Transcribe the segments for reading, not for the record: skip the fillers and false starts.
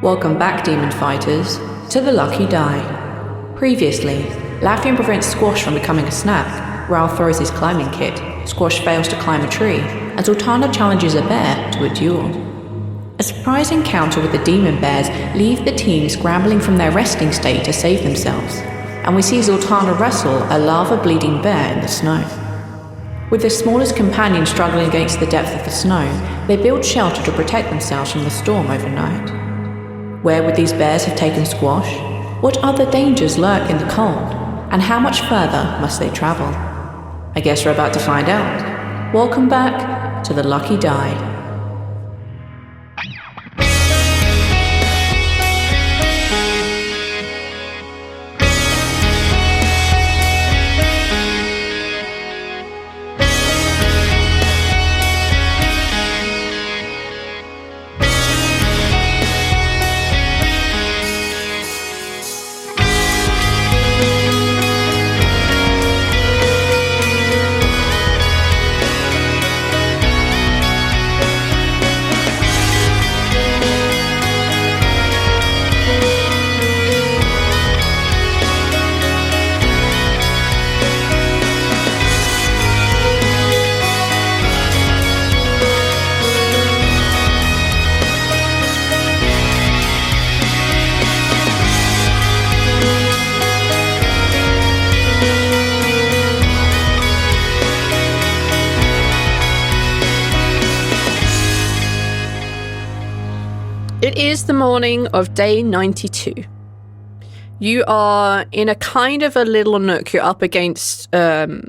Welcome back, demon fighters, to the Lucky Die. Previously, Laffian prevents Squash from becoming a snack. Rhal throws his climbing kit. Squash fails to climb a tree, and Zaltanna challenges a bear to a duel. A surprise encounter with the demon bears leave the team scrambling from their resting state to save themselves, and we see Zaltanna wrestle a lava-bleeding bear in the snow. With their smallest companion struggling against the depth of the snow, they build shelter to protect themselves from the storm overnight. Where would these bears have taken Squash? What other dangers lurk in the cold? And how much further must they travel? I guess we're about to find out. Welcome back to the Lucky Die. It is the morning of day 92. You are in a kind of a little nook. You're up against a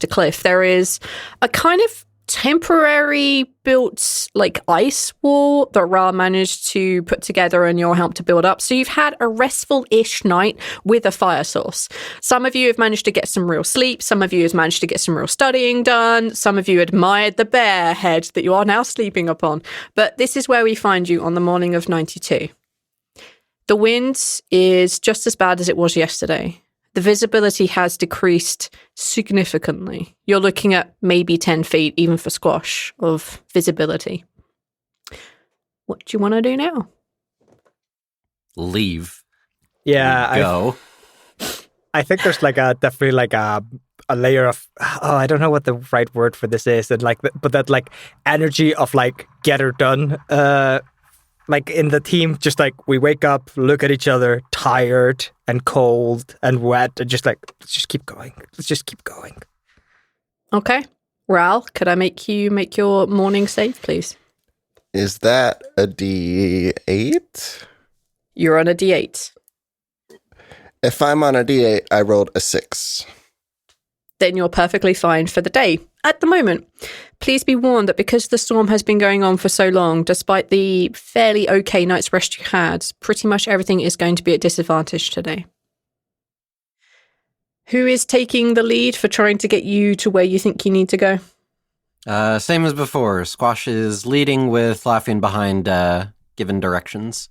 cliff. There is a kind of temporary built like ice wall that Rhal managed to put together and your help to build up. So you've had a restful-ish night with a fire source. Some of you have managed to get some real sleep. Some of you have managed to get some real studying done. Some of you admired the bear head that you are now sleeping upon. But this is where we find you on the morning of 92. The wind is just as bad as it was yesterday. The visibility has decreased significantly. You're looking at maybe 10 feet, even for Squash, of visibility. What do you want to do now? Leave. Yeah, Go. I think there's definitely a layer of I don't know what the right word for this is, and but that energy of get her done. In the team, just we wake up, look at each other, tired and cold and wet, and let's just keep going. Let's just keep going. Okay. Rhal, could I make you make your morning save, please? Is that a D8? You're on a D8. If I'm on a D8, I rolled a 6. Then you're perfectly fine for the day. At the moment, please be warned that because the storm has been going on for so long, despite the fairly okay night's rest you had, pretty much everything is going to be at disadvantage today. Who is taking the lead for trying to get you to where you think you need to go? Same as before. Squash is leading with Laffian behind, given directions.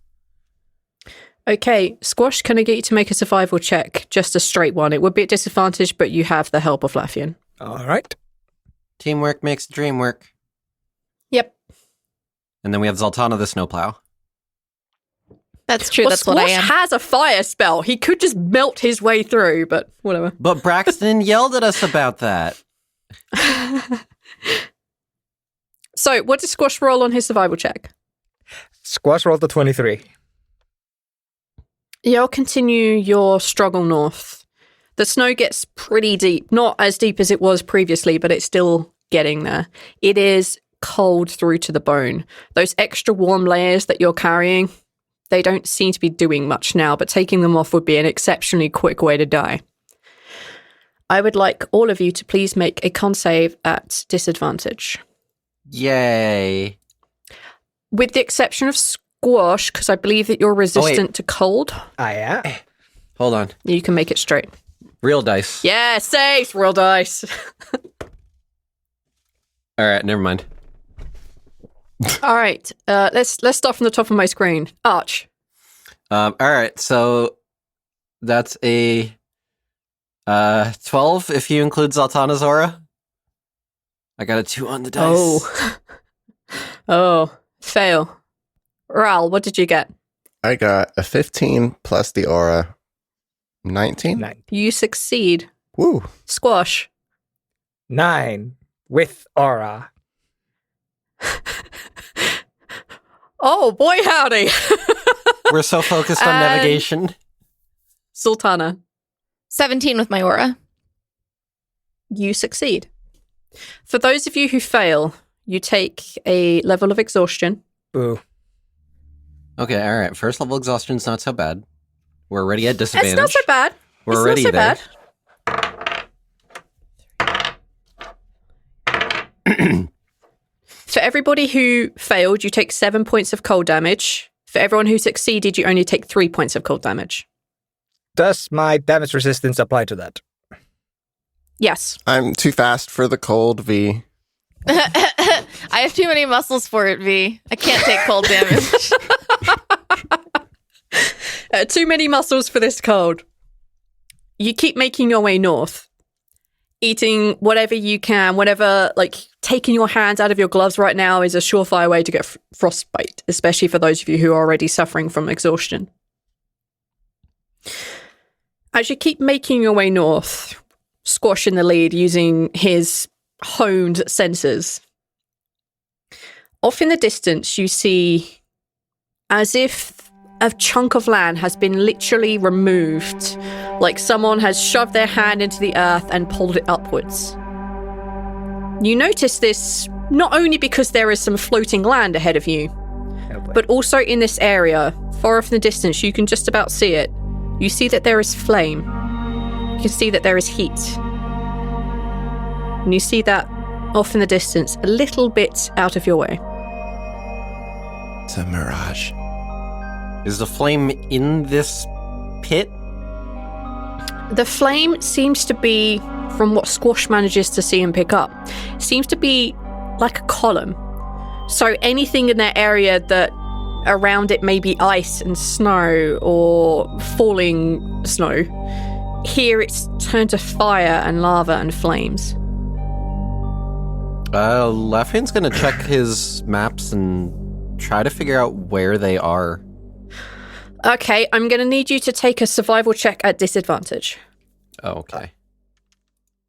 Okay, Squash, can I get you to make a survival check? Just a straight one. It would be at disadvantage, but you have the help of Laffian. All right. Teamwork makes the dream work. Yep. And then we have Zaltanna the snowplow. That's true, Well, that's what I Squash am. has a fire spell. He could just melt his way through, but whatever. But Braxton yelled at us about that. So, what does Squash roll on his survival check? Squash rolled a 23. You'll continue your struggle north. The snow gets pretty deep. Not as deep as it was previously, but it's still getting there. It is cold through to the bone. Those extra warm layers that you're carrying, they don't seem to be doing much now, but taking them off would be an exceptionally quick way to die. I would like all of you to please make a con save at disadvantage. Yay. With the exception of Squash, because I believe that you're resistant to cold. I am. Hold on. You can make it straight. Real dice. Yeah, safe, real dice. All right, never mind. All right, let's start from the top of my screen. Arch. All right, so that's a 12 if you include Zaltanna's aura. I got a 2 on the dice. Oh, fail. Rhal, what did you get? I got a 15 plus the aura. 19? 9. You succeed. Woo. Squash. 9 with aura. Oh, boy, howdy. We're so focused on navigation. Zaltanna. 17 with my aura. You succeed. For those of you who fail, you take a level of exhaustion. Boo. Okay, all right. First level exhaustion's not so bad. We're already at disadvantage. It's not so bad. We're It's already not so there. bad. For everybody who failed, you take 7 points of cold damage. For everyone who succeeded, you only take 3 points of cold damage. Does my damage resistance apply to that? Yes. I'm too fast for the cold, V. I have too many muscles for it, V. I can't take cold damage. Too many muscles for this cold. You keep making your way north, eating whatever you can, whatever, like, taking your hands out of your gloves right now is a surefire way to get frostbite, especially for those of you who are already suffering from exhaustion. As you keep making your way north, Squash in the lead using his honed senses, off in the distance you see as if a chunk of land has been literally removed, like someone has shoved their hand into the earth and pulled it upwards. You notice this not only because there is some floating land ahead of you, but also in this area, far off in the distance, you can just about see it. You see that there is flame. You can see that there is heat. And you see that off in the distance, a little bit out of your way. It's a mirage. Is the flame in this pit? The flame seems to be, from what Squash manages to see and pick up, seems to be like a column. So anything in that area that around it may be ice and snow or falling snow, here it's turned to fire and lava and flames. Lafian's gonna check his maps and try to figure out where they are. Okay, I'm going to need you to take a survival check at disadvantage. Oh, okay.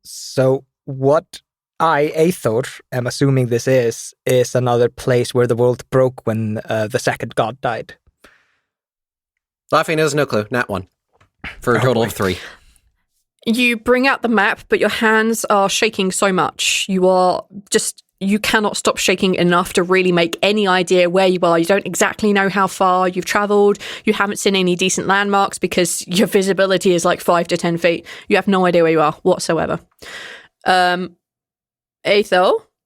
So what I, Aethor, am assuming this is another place where the world broke when the second god died. Lafian has no clue. Nat 1. For a total of 3. You bring out the map, but your hands are shaking so much. You cannot stop shaking enough to really make any idea where you are. You don't exactly know how far you've traveled. You haven't seen any decent landmarks because your visibility is like 5 to 10 feet. You have no idea where you are whatsoever. Aethel,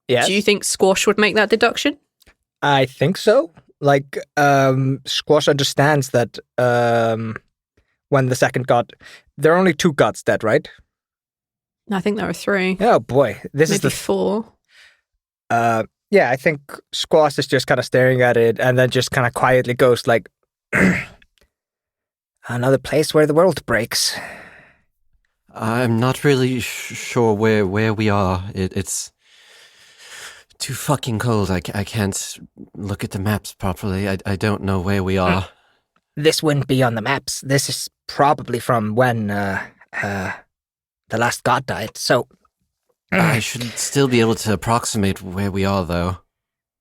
Yes? do you think Squash would make that deduction? I think so. Like, Squash understands that when the second god... There are only 2 gods dead, right? I think there are 3. Oh boy, this Maybe is the... 4. Yeah, I think Squash is just kind of staring at it and then just kind of quietly goes like, another place where the world breaks. I'm not really sure where we are. It's too fucking cold. I can't look at the maps properly. I don't know where we are. This wouldn't be on the maps. This is probably from when the last god died, so... I should still be able to approximate where we are, though.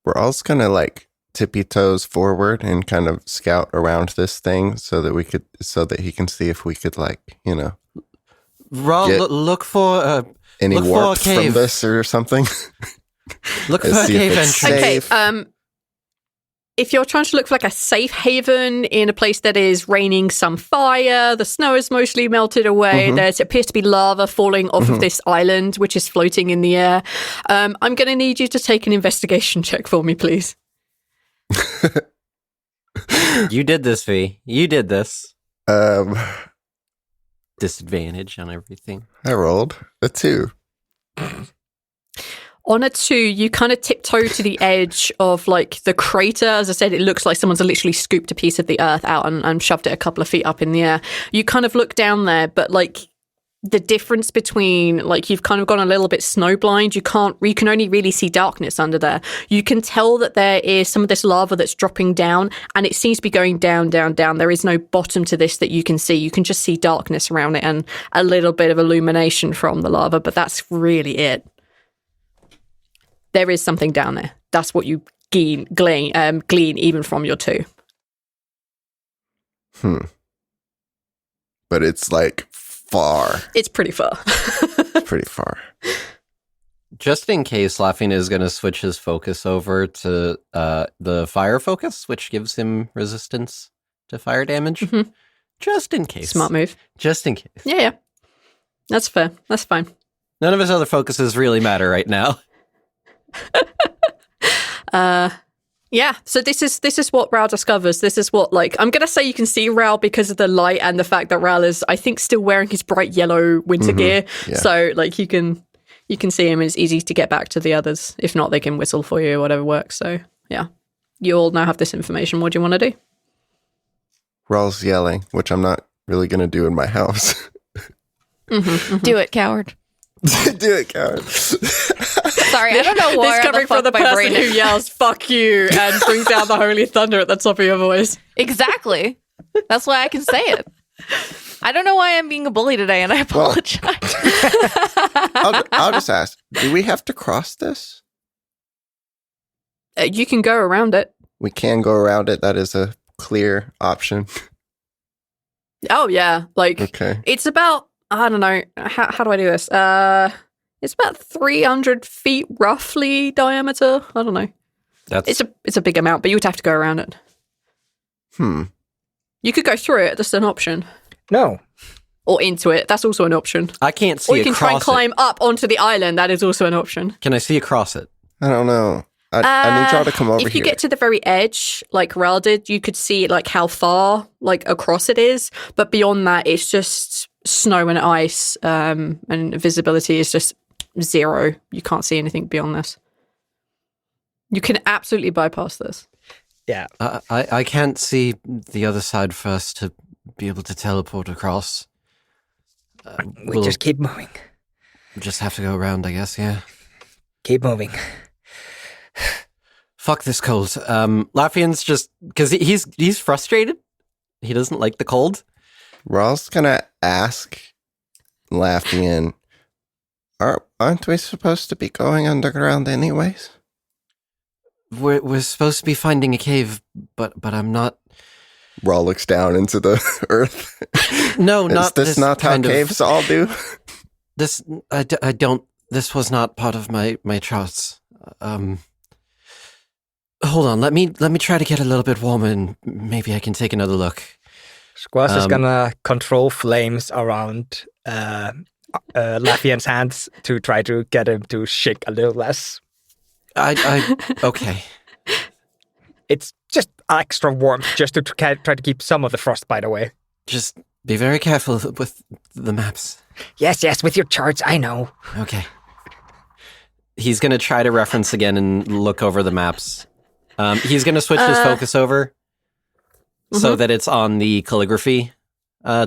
We're all just gonna like tippy toes forward and kind of scout around this thing so that he can see if we could Rhal, look for any look warp for a cave. from this or something. Look for Let's a see if cave it's entrance. Okay, safe. if you're trying to look for like a safe haven in a place that is raining some fire, the snow is mostly melted away, there appears to be lava falling off of this island, which is floating in the air. I'm going to need you to take an investigation check for me, please. You did this, V. You did this. Disadvantage on everything. I rolled a 2. On a 2, you kind of tiptoe to the edge of like the crater. As I said, it looks like someone's literally scooped a piece of the earth out and shoved it a couple of feet up in the air. You kind of look down there, but like the difference between, like, you've kind of gone a little bit snowblind. You can only really see darkness under there. You can tell that there is some of this lava that's dropping down, and it seems to be going down, down, down. There is no bottom to this that you can see. You can just see darkness around it and a little bit of illumination from the lava, but that's really it. There is something down there. That's what you glean even from your 2. But it's like far. It's pretty far. Pretty far. Just in case, Lafayette is going to switch his focus over to the fire focus, which gives him resistance to fire damage. Mm-hmm. Just in case. Smart move. Just in case. Yeah. That's fair. That's fine. None of his other focuses really matter right now. Yeah, so this is what Rhal discovers. This is what, like, I'm going to say you can see Rhal because of the light and the fact that Rhal is, I think, still wearing his bright yellow winter gear. Yeah. So, like, you can see him and it's easy to get back to the others. If not, they can whistle for you or whatever works. So, yeah. You all now have this information. What do you want to do? Rhal's yelling, which I'm not really going to do in my house. Do it, coward. Do it, coward. Sorry, I don't know why. This coming from the person who yells "fuck you" and brings down the holy thunder at the top of your voice. Exactly. That's why I can say it. I don't know why I'm being a bully today, and I apologize. I'll just ask: do we have to cross this? You can go around it. We can go around it. That is a clear option. Oh yeah, like It's about, I don't know, how do I do this? It's about 300 feet roughly diameter. I don't know. It's a big amount, but you would have to go around it. You could go through it. That's an option. No. Or into it. That's also an option. I can't see. Or you can try and climb up onto the island. That is also an option. Can I see across it? I don't know. I need y'all to come over here. If you get to the very edge, like Rhal did, you could see like how far like across it is. But beyond that, it's just snow and ice, and visibility is just 0. You can't see anything beyond this. You can absolutely bypass this. Yeah. I can't see the other side first to be able to teleport across. We'll just keep moving. Just have to go around, I guess, yeah. Keep moving. Fuck this cold. Lafian's just... Because he's frustrated. He doesn't like the cold. Rhal's gonna ask Lafian, aren't we supposed to be going underground anyways? We're supposed to be finding a cave, but I'm not... Rhal looks down into the earth. No, not this. Is this not how caves all do? I don't... This was not part of my charts. Hold on, let me try to get a little bit warmer and maybe I can take another look. Squash is gonna control flames around Lafian's hands to try to get him to shake a little less. Okay. It's just extra warmth, just to try to keep some of the frostbite away. Just be very careful with the maps. Yes, with your charts, I know. Okay. He's gonna try to reference again and look over the maps. He's gonna switch his focus over so that it's on the calligraphy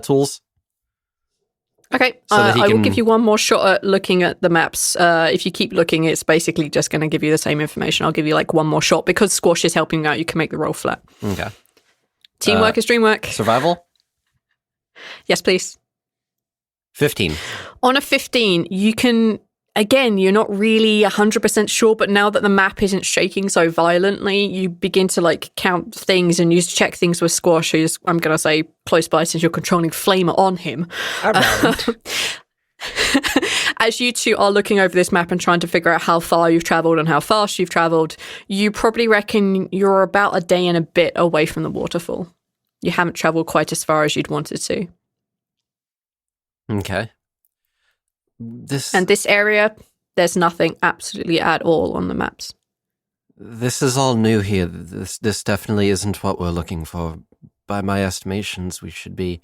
tools. Okay, so that I will give you one more shot at looking at the maps. If you keep looking, it's basically just going to give you the same information. I'll give you like one more shot. Because Squash is helping you out, you can make the roll flat. Okay. Teamwork is dreamwork. Survival? Yes, please. 15. On a 15, you can... Again, you're not really 100% sure, but now that the map isn't shaking so violently, you begin to like count things and you check things with Squash, who's, I'm going to say, close by since you're controlling Flamer on him. As you two are looking over this map and trying to figure out how far you've travelled and how fast you've travelled, you probably reckon you're about a day and a bit away from the waterfall. You haven't travelled quite as far as you'd wanted to. Okay. And this area, there's nothing absolutely at all on the maps. This is all new here. This definitely isn't what we're looking for. By my estimations, we should be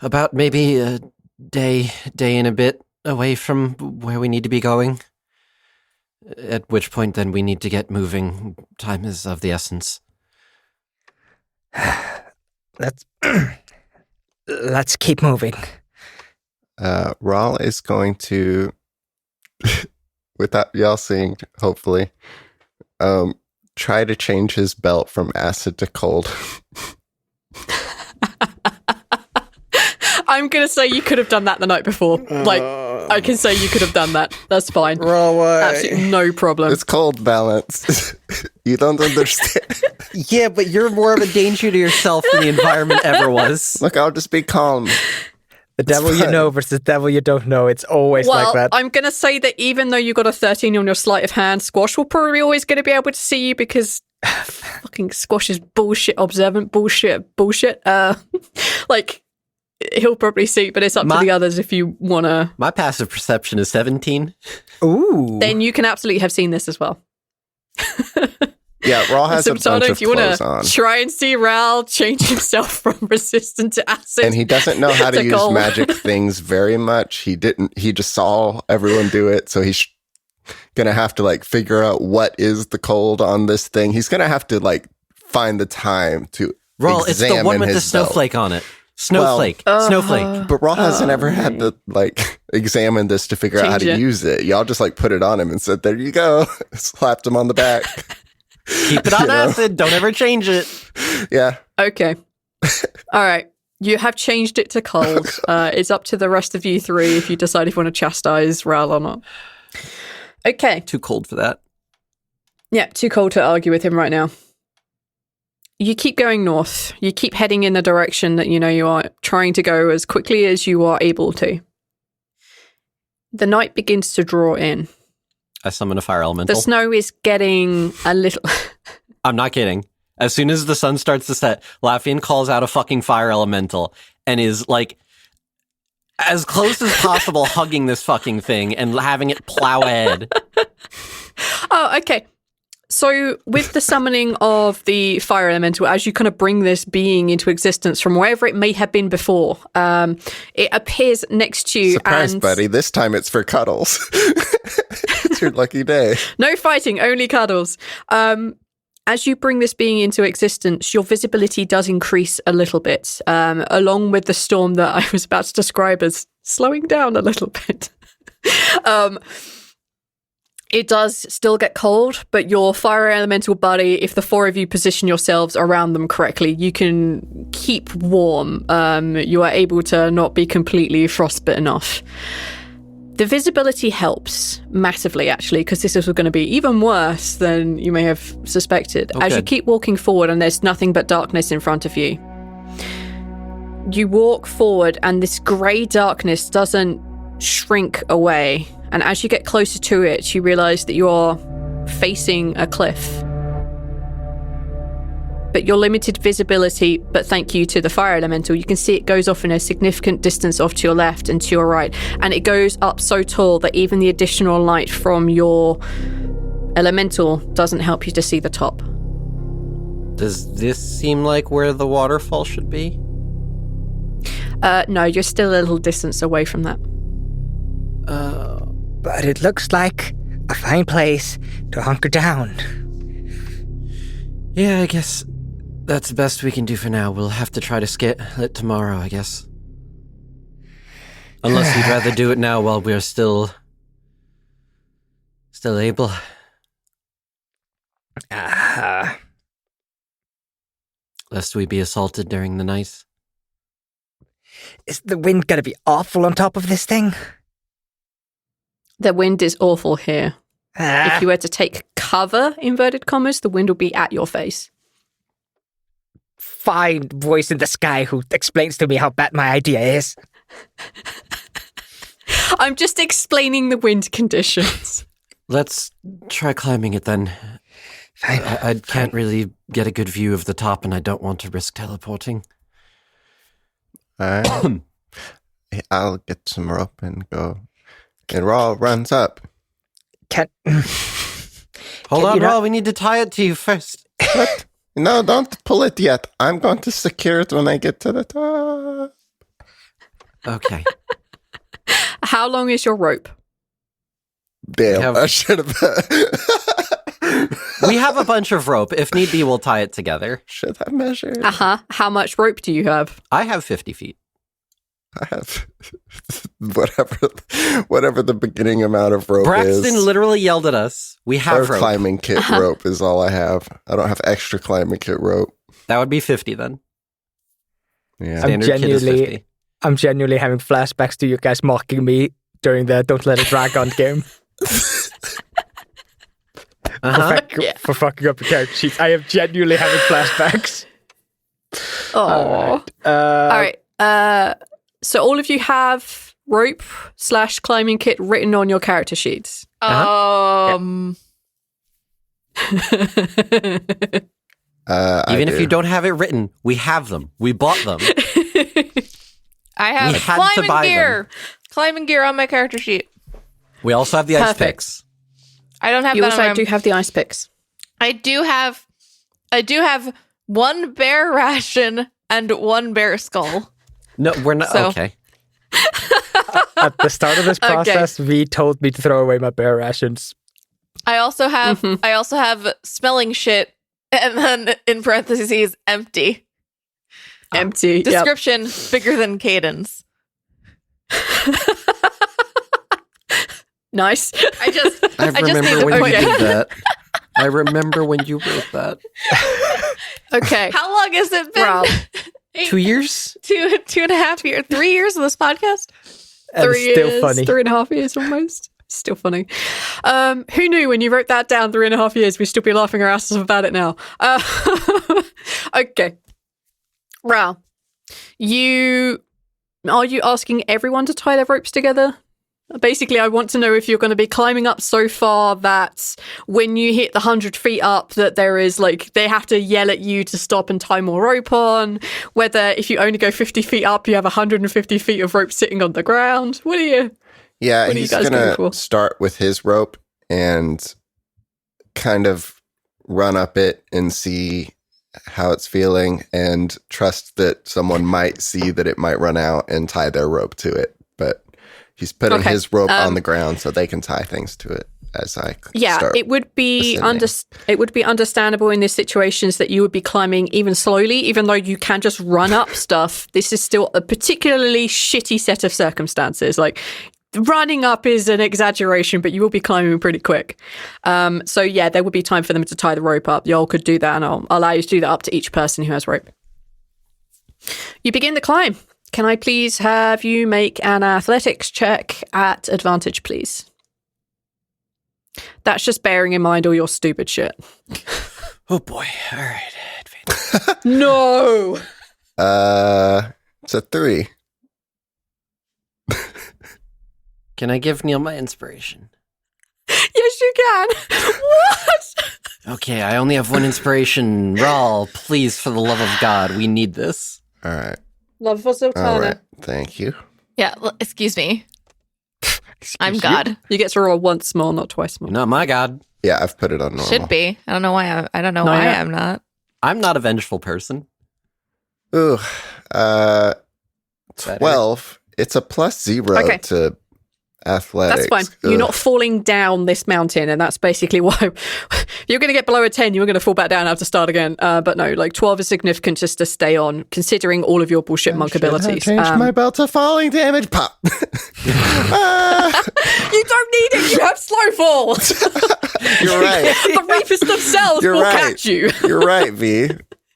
about maybe a day and a bit away from where we need to be going. At which point, then, we need to get moving. Time is of the essence. Let's keep moving. Rhal is going to, without y'all seeing, hopefully, try to change his belt from acid to cold. I'm going to say you could have done that the night before. Like, I can say you could have done that. That's fine. Roll away. Absolutely no problem. It's cold balance. You don't understand. Yeah, but you're more of a danger to yourself than the environment ever was. Look, I'll just be calm. The devil you fine. know versus devil you don't know. It's always Well, like that. I'm going to say that even though you got a 13 on your sleight of hand, Squash will probably always going to be able to see you because fucking Squash is bullshit, observant, bullshit. Like, he'll probably see, but it's up to the others if you want to. My passive perception is 17. Ooh. Then you can absolutely have seen this as well. Yeah, Rhal has a bunch Zaltanna, of if you want clothes on. to try and see Rhal change himself from resistant to acid. And he doesn't know how to use gold. magic things very much. He just saw everyone do it, so he's gonna have to like figure out what is the cold on this thing. He's gonna have to like find the time to Rhal, it's the one with the his belt. snowflake on it. Snowflake. Snowflake. But Rhal hasn't ever had to like examine this to figure out how Change to it. use it. Y'all just like put it on him and said, "There you go." Slapped him on the back. Keep it on acid. Don't ever change it. Yeah. Okay. All right. You have changed it to cold. It's up to the rest of you three if you decide if you want to chastise Rhal or not. Okay. Too cold for that. Yeah, too cold to argue with him right now. You keep going north. You keep heading in the direction that you know you are trying to go as quickly as you are able to. The night begins to draw in. I summon a fire elemental. The snow is getting a little... I'm not kidding. As soon as the sun starts to set, Laffian calls out a fucking fire elemental and is like as close as possible hugging this fucking thing and having it plow ahead. Oh, okay. So with the summoning of the fire elemental, as you kind of bring this being into existence from wherever it may have been before, it appears next to you. Surprise, and buddy. This time it's for cuddles. It's your lucky day. No fighting, only cuddles. As you bring this being into existence, your visibility does increase a little bit, along with the storm that I was about to describe as slowing down a little bit. It does still get cold, but your fire elemental buddy, if the four of you position yourselves around them correctly, you can keep warm. You are able to not be completely frostbitten off. The visibility helps massively, actually, because this is going to be even worse than you may have suspected. Okay. As you keep walking forward and there's nothing but darkness in front of you, you walk forward and this grey darkness doesn't shrink away. And as you get closer to it, you realise that you're facing a cliff. But your limited visibility, but thank you to the fire elemental, you can see it goes off in a significant distance off to your left and to your right. And it goes up so tall that even the additional light from your elemental doesn't help you to see the top. Does this seem like where the waterfall should be? No, you're still a little distance away from that. But it looks like a fine place to hunker down. Yeah, I guess that's the best we can do for now. We'll have to try to skip it tomorrow, I guess. Unless you'd rather do it now while we're still able. Lest we be assaulted during the night. Is the wind going to be awful on top of this thing? The wind is awful here. If you were to take cover, inverted commas, the wind will be at your face. Fine voice in the sky who explains to me how bad my idea is. I'm just explaining the wind conditions. Let's try climbing it then. Fine. I can't really get a good view of the top and I don't want to risk teleporting. I'll get some rope and go. And Rhal runs up. Hold Can on, you not- Rhal, we need to tie it to you first. What? No, don't pull it yet. I'm going to secure it when I get to the top. Okay. How long is your rope? Damn, I should have. We have a bunch of rope. If need be, we'll tie it together. Should have measured. How much rope do you have? I have 50 feet. I have whatever the beginning amount of rope is. Braxton literally yelled at us. We have Or rope. climbing kit rope is all I have. I don't have extra climbing kit rope. That would be 50 then. Yeah. Standard kit is 50. I'm genuinely having flashbacks to you guys mocking me during the Don't Let It Drag On game for fucking up your character sheets. I am genuinely having flashbacks. Oh. All right. So all of you have rope / climbing kit written on your character sheets. Even if you don't have it written, we have them. We bought them. I have We had to buy them. Climbing gear on my character sheet. We also have the ice Perfect. picks. I don't have You that also on my... do have the ice picks. I do have one bear ration and one bear skull. No, we're not. So- Okay. At the start of this Okay. process, V told me to throw away my bear rations. I also have smelling shit, and then in parentheses empty. Empty. Yep. Description bigger than Cadence. Nice. I just remember need to when you point did that. I remember when you wrote that. Okay. How long has it been? Rhal. 2 years? 2.5 years, 3 years of this podcast. And 3 it's still years, funny. 3.5 years almost. Still funny. Who knew when you wrote that down 3.5 years, we'd still be laughing our asses off about it now. Okay. Rhal, are you asking everyone to tie their ropes together? Basically, I want to know if you're going to be climbing up so far that when you hit the 100 feet up, that there is they have to yell at you to stop and tie more rope on. Whether if you only go 50 feet up, you have 150 feet of rope sitting on the ground. What are you? Yeah, What are you he's guys going gonna for? start with his rope and kind of run up it and see how it's feeling and trust that someone might see that it might run out and tie their rope to it. But he's putting Okay. his rope on the ground so they can tie things to it as I start. It would be ascending. it would be understandable in these situations that you would be climbing even slowly, even though you can just run up stuff. This is still a particularly shitty set of circumstances. Running up is an exaggeration, but you will be climbing pretty quick. So yeah, there would be time for them to tie the rope up. Y'all could do that, and I'll allow you to do that up to each person who has rope. You begin the climb. Can I please have you make an athletics check at advantage, please? That's just bearing in mind all your stupid shit. Oh boy. All right. No! It's a 3. Can I give Neil my inspiration? Yes, you can. What? Okay, I only have one inspiration. Rhal, please, for the love of God, we need this. All right. Love for All Zaltanna. right. Thank you. Yeah, excuse me. I'm God. You get to roll once more, not twice more. You're not my God. Yeah, I've put it on normal. Should be. I don't know why. I don't know No, why yeah. I'm not. I'm not a vengeful person. Ooh, Better. 12. It's a +0 Okay. to athletics. That's fine. You're Ugh. not falling down this mountain, and that's basically why you're going to get below a 10. You're going to fall back down and have to start again. But no, 12 is significant just to stay on, considering all of your bullshit monk Should have abilities. changed my belt to falling damage. Pop. You don't need it. You have slow fall. You're right. The Reapers themselves You're will right. catch you. You're right, V.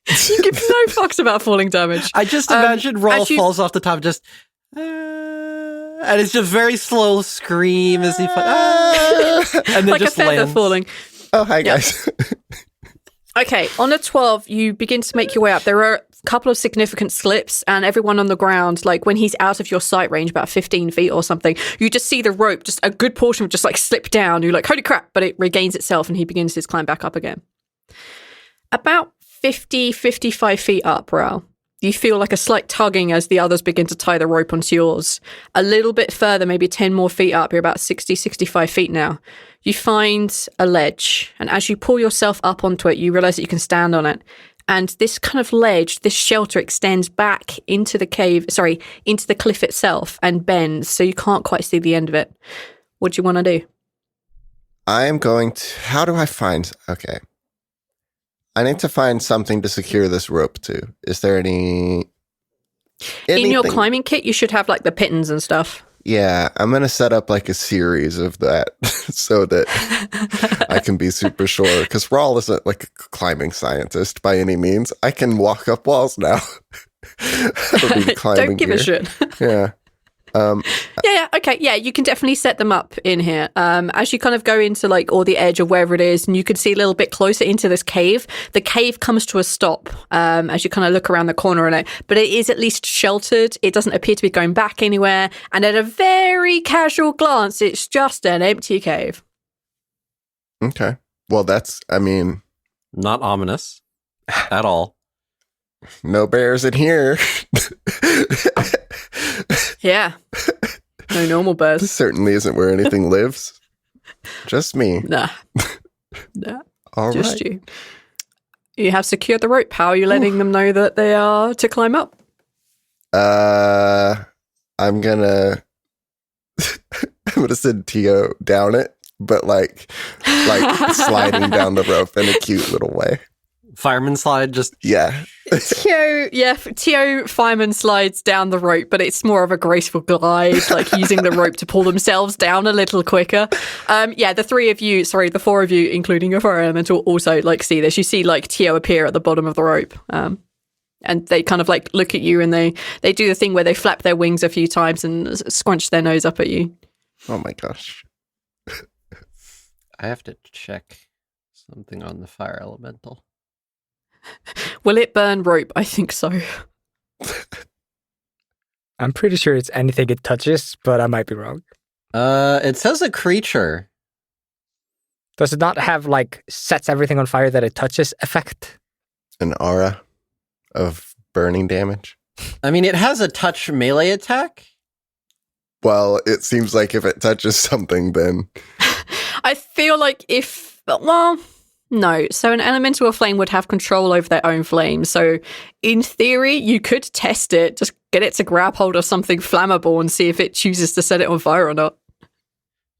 You give no fucks about falling damage. I just imagine Rhal as you- falls off the top, just. And it's just very slow scream as he falls. And then Like a just feather lands. falling. Oh, hi, guys. Okay, on a 12, you begin to make your way up. There are a couple of significant slips, and everyone on the ground, when he's out of your sight range, about 15 feet or something, you just see the rope, just a good portion of just slip down. You're like, holy crap, but it regains itself, and he begins his climb back up again. About 55 feet up, Rhal. You feel like a slight tugging as the others begin to tie the rope onto yours. A little bit further, maybe 10 more feet up, you're about 65 feet now. You find a ledge, and as you pull yourself up onto it, you realize that you can stand on it. And this kind of ledge, this shelter extends back into the into the cliff itself and bends, so you can't quite see the end of it. What do you want to do? I am going to. How do I find. Okay. I need to find something to secure this rope to. Is there any In your Anything- climbing kit, you should have like the pittons and stuff. Yeah, I'm going to set up like a series of that so that I can be super sure. Because Rhal isn't like a climbing scientist by any means. I can walk up walls now. I don't need climbing Don't give gear. a shit. Yeah. Okay, yeah, you can definitely set them up in here. As you kind of go into like or the edge of wherever it is, and you can see a little bit closer into this cave. The cave comes to a stop as you kind of look around the corner in it, but it is at least sheltered. It doesn't appear to be going back anywhere, and at a very casual glance, it's just an empty cave. Okay. Well, Not ominous at all. no bears in here. Yeah, no normal This bears. certainly isn't where anything lives. Just me. Nah, All right. just you. You have secured the rope. How are you letting them know that they are to climb up? I'm gonna send Tio down it, but like sliding down the rope in a cute little way. Fireman slide, just Yeah. Tio Fireman slides down the rope, but it's more of a graceful glide, like using the rope to pull themselves down a little quicker. The four of you, including your fire elemental, also like see this. You see like Tio appear at the bottom of the rope. And they kind of like look at you and they do the thing where they flap their wings a few times and scrunch their nose up at you. Oh my gosh. I have to check something on the fire elemental. Will it burn rope? I think so. I'm pretty sure it's anything it touches, but I might be wrong. It says a creature. Does it not have like sets everything on fire that it touches effect? An aura of burning damage. I mean, it has a touch melee attack. Well, it seems like if it touches something, then I feel like no. So an elemental or flame would have control over their own flame. So in theory, you could test it, just get it to grab hold of something flammable and see if it chooses to set it on fire or not.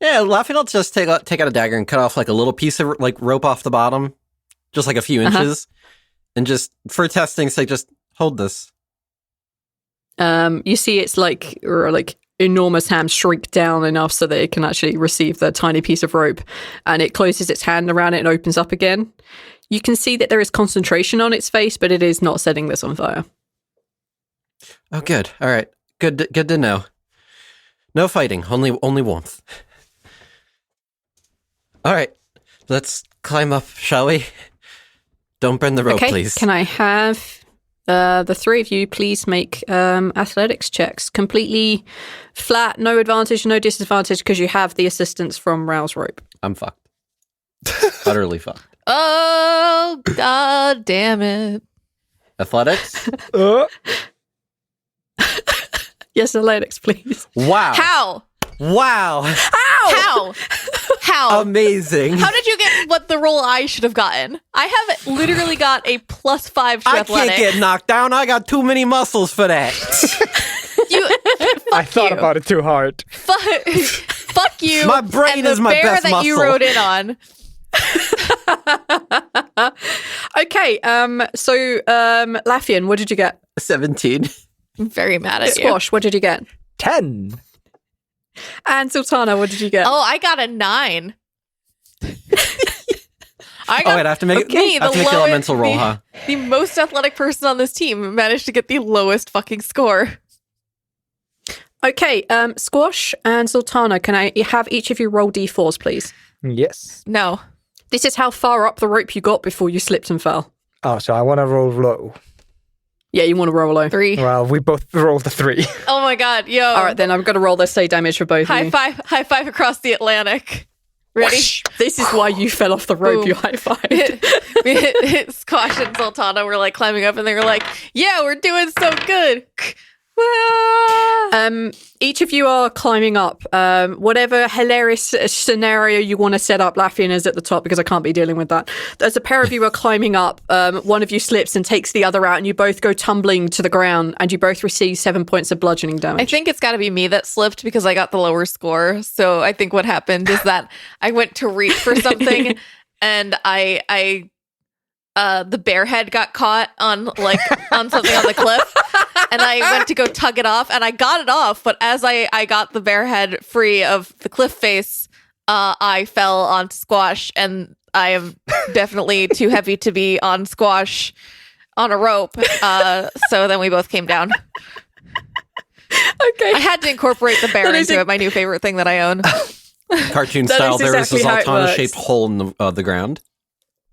Yeah, Laughing, I'll just take out a dagger and cut off like a little piece of like rope off the bottom, just like a few inches, and just for testing sake, just hold this. You see it's like enormous hand shrink down enough so that it can actually receive the tiny piece of rope, and it closes its hand around it and opens up again. You can see that there is concentration on its face, but it is not setting this on fire. Oh, good. All right, good to know. No fighting, only warmth. All right, let's climb up, shall we? Don't burn the rope, please. Can I have the three of you please make athletics checks? Completely flat, no advantage, no disadvantage, because you have the assistance from Rhal's rope. I'm fucked. Utterly fucked. Oh, god damn it. Athletics? Yes, athletics, please. Wow. How? Wow. How? Amazing. How did you get what the roll I should have gotten? I have literally got a +5 to I athletic. can't get knocked down. I got too many muscles for that. I thought about it too hard. Fuck you. My brain and the is my bear best that you muscle. rode in on. Okay, so Laffian, what did you get? 17. I'm very mad at you. Squash, what did you get? 10. And Zaltanna, what did you get? Oh, I got a 9. I Oh, wait, I have to make, me, I have to make the elemental roll, huh? The most athletic person on this team managed to get the lowest fucking score. Okay, Squash and Zaltanna, can I have each of you roll d4s, please? Yes. No. This is how far up the rope you got before you slipped and fell. Oh, so I want to roll low. Yeah, you want to roll low. 3. Well, we both rolled a 3. Oh my god, yo. All right, then I'm going to roll the say damage for both of you. High five across the Atlantic. Ready? This is why you fell off the rope, Boom. you high-fived. we hit Squash and Zaltanna. We're like climbing up and they were like, yeah, we're doing so good. Each of you are climbing up. Whatever hilarious scenario you want to set up, Laffian is at the top because I can't be dealing with that. As a pair of you are climbing up, one of you slips and takes the other out, and you both go tumbling to the ground, and you both receive 7 points of bludgeoning damage. I think it's got to be me that slipped because I got the lower score. So I think what happened is that I went to reach for something and I the bear head got caught on something on the cliff. and I went to go tug it off, and I got it off. But as I got the bear head free of the cliff face, I fell on Squash, and I am definitely too heavy to be on Squash on a rope. So then we both came down. Okay. I had to incorporate the bear into it, my new favorite thing that I own. Cartoon That style, is there is a exactly how it Zaltanna-shaped works. hole in the ground.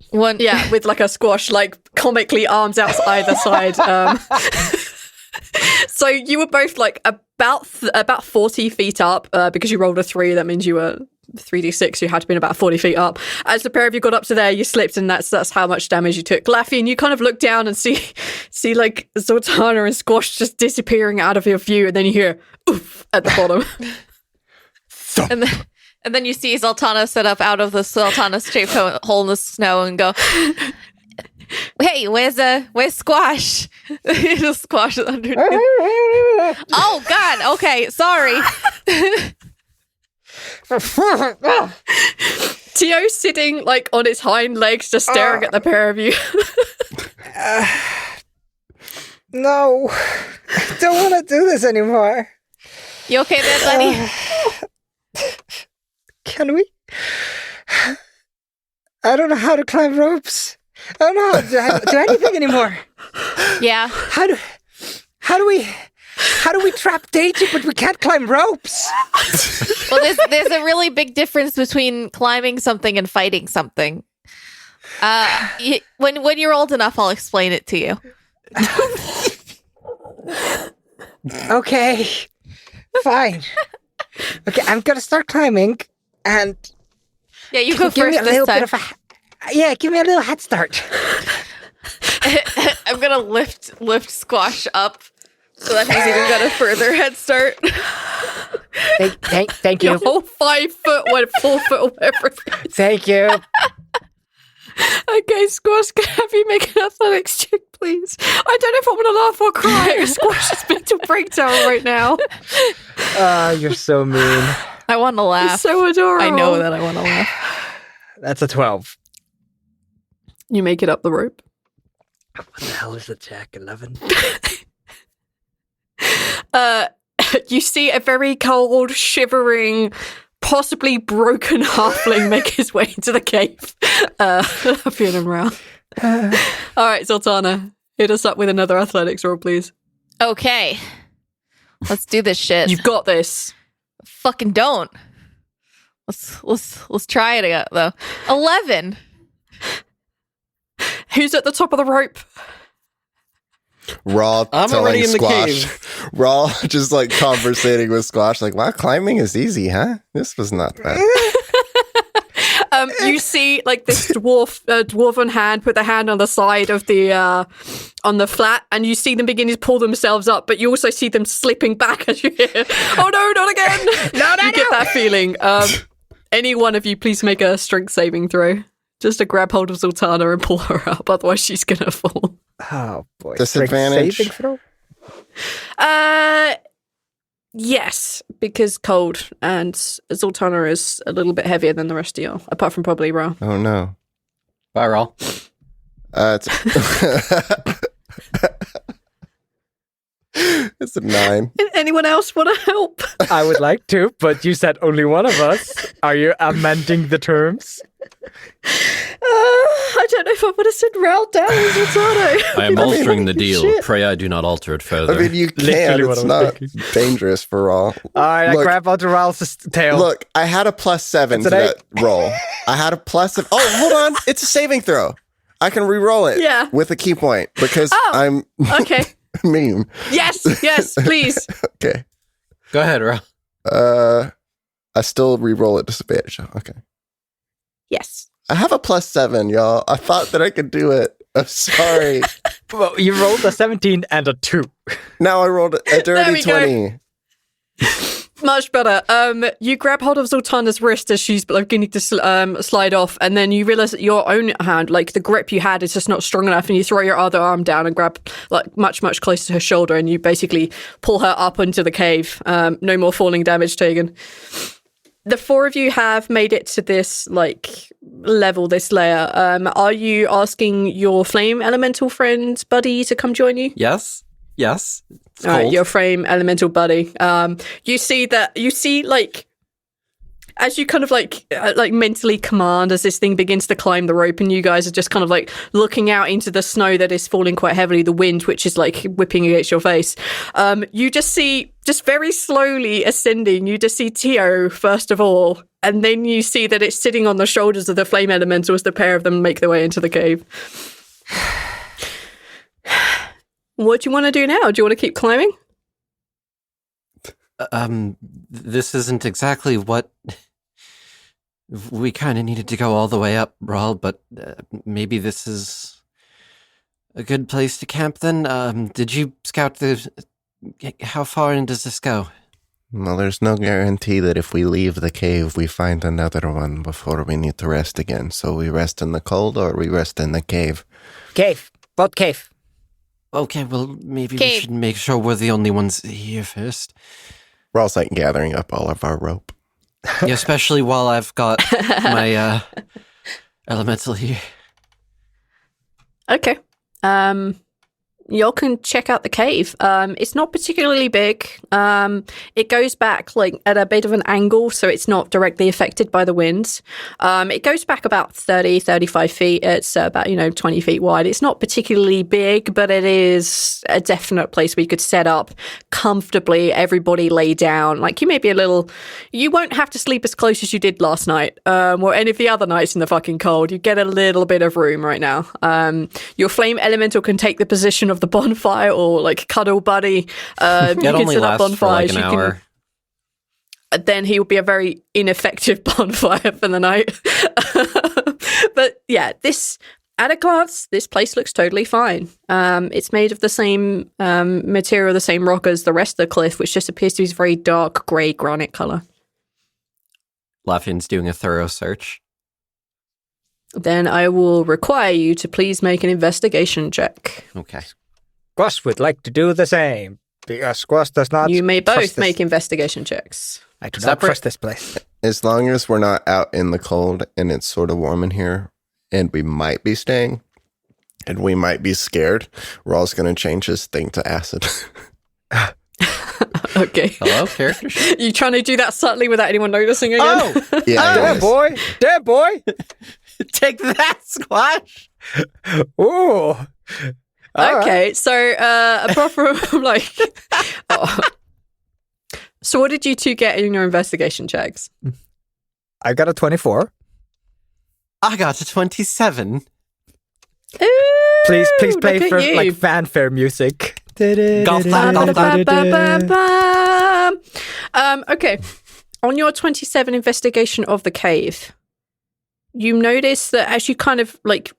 One, Yeah, with like a Squash, like comically arms out either side. So you were both like about 40 feet up because you rolled a 3. That means you were 3d6. You had to be about 40 feet up. As the pair of you got up to there, you slipped, and that's how much damage you took. Laffian, you kind of look down and see like Zaltanna and Squash just disappearing out of your view, and then you hear oof at the bottom. and then you see Zaltanna set up out of the Zaltanna-shaped hole in the snow and go, "Hey, where's Squash?" Just Squash is underneath. Oh God! Okay, sorry. Tio's sitting like on its hind legs, just staring at the pair of you. No, I don't want to do this anymore. You okay there, buddy? Can we? I don't know how to climb ropes. I don't know how to do anything anymore. Yeah. How do we trap Deji, but we can't climb ropes? Well, there's a really big difference between climbing something and fighting something. When you're old enough, I'll explain it to you. Okay, fine. Okay, I'm gonna start climbing, and Yeah, you go give me first a this little time. bit of give me a little head start. I'm gonna lift Squash up, so that means you've got a further head start. Thank Your you. whole 5 foot, 4 foot, or whatever it is. Thank you. Okay, Squash, can I have you make an athletics check, please? I don't know if I'm going to laugh or cry. Squash is mental breakdown right now. You're so mean. I want to laugh. It's so adorable. I know that I want to laugh. That's a 12. You make it up the rope. What the hell is a jack? 11? You see a very cold, shivering, possibly broken halfling make his way into the cave. Laffian and Rhal. All right, Zaltanna, hit us up with another athletics roll, please. Okay, let's do this shit. You've got this. Fucking don't. Let's try it again though. 11. Who's at the top of the rope? Rhal I'm telling already in the Squash. cave. Rhal just like conversating with Squash, like, wow, climbing is easy, huh? This was not bad. You see, like this dwarven hand put the hand on the side of the on the flat, and you see them beginning to pull themselves up. But you also see them slipping back as you hear, "Oh no, not again!" You get that feeling. Any one of you, please make a strength saving throw, just to grab hold of Zaltanna and pull her up. Otherwise, she's gonna fall. Oh, boy. Disadvantage? Saving throw? Yes, because cold, and Zaltanna is a little bit heavier than the rest of you, apart from probably Rhal. Oh no. Bye, Rhal. It's a 9. Anyone else want to help? I would like to, but you said only one of us. Are you amending the terms? I don't know if I would have said Rhal down with Zaltanna. I am altering the deal. Shit. Pray I do not alter it further. I mean, you can. Literally what It's I was not thinking. dangerous for Rhal. All right, I Look. grab onto Ralph's tail. Look, I had a +7 It's to an that roll. I had a +7. Oh, hold on. It's a saving throw. I can re-roll it Yeah. with a key point because I'm Okay. mean. Yes, please. Okay. Go ahead, Rhal. I still re-roll it disadvantage. Okay. Yes. I have a +7, y'all. I thought that I could do it. I'm sorry. Well, you rolled a 17 and a 2. Now I rolled a There dirty we go. 20. Much better. You grab hold of Zaltanna's wrist as she's beginning to slide off, and then you realize that your own hand, like the grip you had, is just not strong enough, and you throw your other arm down and grab like much closer to her shoulder, and you basically pull her up into the cave. No more falling damage taken. The 4 of you have made it to this like level, this layer. Are you asking your flame elemental friend buddy to come join you? Yes? Yes. It's All right, cold. your frame elemental buddy. You see like as you kind of like mentally command as this thing begins to climb the rope, and you guys are just kind of like looking out into the snow that is falling quite heavily, the wind which is like whipping against your face. You just see, just very slowly ascending, you just see Tio first of all, and then you see that it's sitting on the shoulders of the flame elemental as the pair of them make their way into the cave. What do you want to do now? Do you want to keep climbing? This isn't exactly what we kind of needed to go all the way up, Rhal, but maybe this is a good place to camp then. Did you scout how far in does this go? Well, there's no guarantee that if we leave the cave, we find another one before we need to rest again. So we rest in the cold or we rest in the cave. Cave. Both cave. Okay, well, maybe we Cave. should make sure we're the only ones here first. Rhal's like gathering up all of our rope. Yeah, especially while I've got my elemental here. Okay. Y'all can check out the cave. It's not particularly big. It goes back like at a bit of an angle, so it's not directly affected by the winds. It goes back about 30, 35 feet. It's about, 20 feet wide. It's not particularly big, but it is a definite place where you could set up comfortably, everybody lay down. Like, you won't have to sleep as close as you did last night, or any of the other nights in the fucking cold. You get a little bit of room right now. Your flame elemental can take the position of the bonfire or like cuddle buddy. You It can only set up lasts for like bonfires. an hour. Then he will be a very ineffective bonfire for the night. But yeah, at a glance, this place looks totally fine. It's made of the same material, the same rock as the rest of the cliff, which just appears to be very dark grey granite colour. Lafian's doing a thorough search. Then I will require you to please make an investigation check. Okay. Squash would like to do the same, because Squash does not You may trust both this. make investigation checks. I do not Separate. trust this place. As long as we're not out in the cold and it's sort of warm in here, and we might be staying, and we might be scared, Rhal's going to change his thing to acid. Okay. Hello, character sheet. You trying to do that subtly without anyone noticing again? Oh! Yeah, Damn, yes. boy. Damn, boy. Take that, Squash! Ooh. All right. Okay, so apart from like, oh. So what did you two get in your investigation checks? I got a 24. I got a 27. Ooh, Please play look at for you. like fanfare music. Golf clap, golf clap. Okay, on your 27 investigation of the cave, you notice that as you kind of like,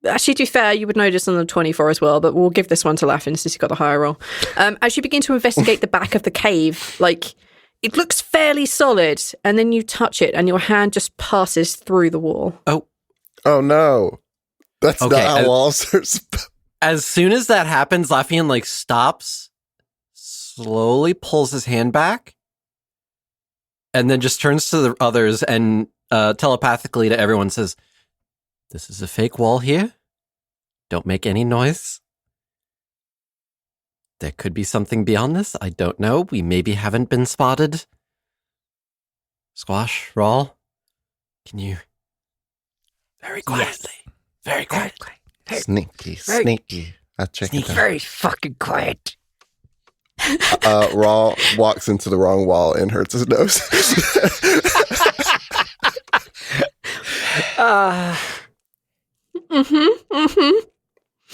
actually to be fair, you would notice on the 24 as well, but we'll give this one to Laffin since he got the higher roll. As you begin to investigate the back of the cave, like, it looks fairly solid, and then you touch it and your hand just passes through the wall. Oh, no. That's Okay, not how walls are supposed. As soon as that happens, Lafian like stops, slowly pulls his hand back, and then just turns to the others and telepathically to everyone says, "This is a fake wall here. Don't make any noise. There could be something beyond this. I don't know. We maybe haven't been spotted. Squash, Rhal, can you very quietly, very quietly." Sneaky, sneaky. I check it out. Very fucking quiet. Rhal walks into the wrong wall and hurts his nose.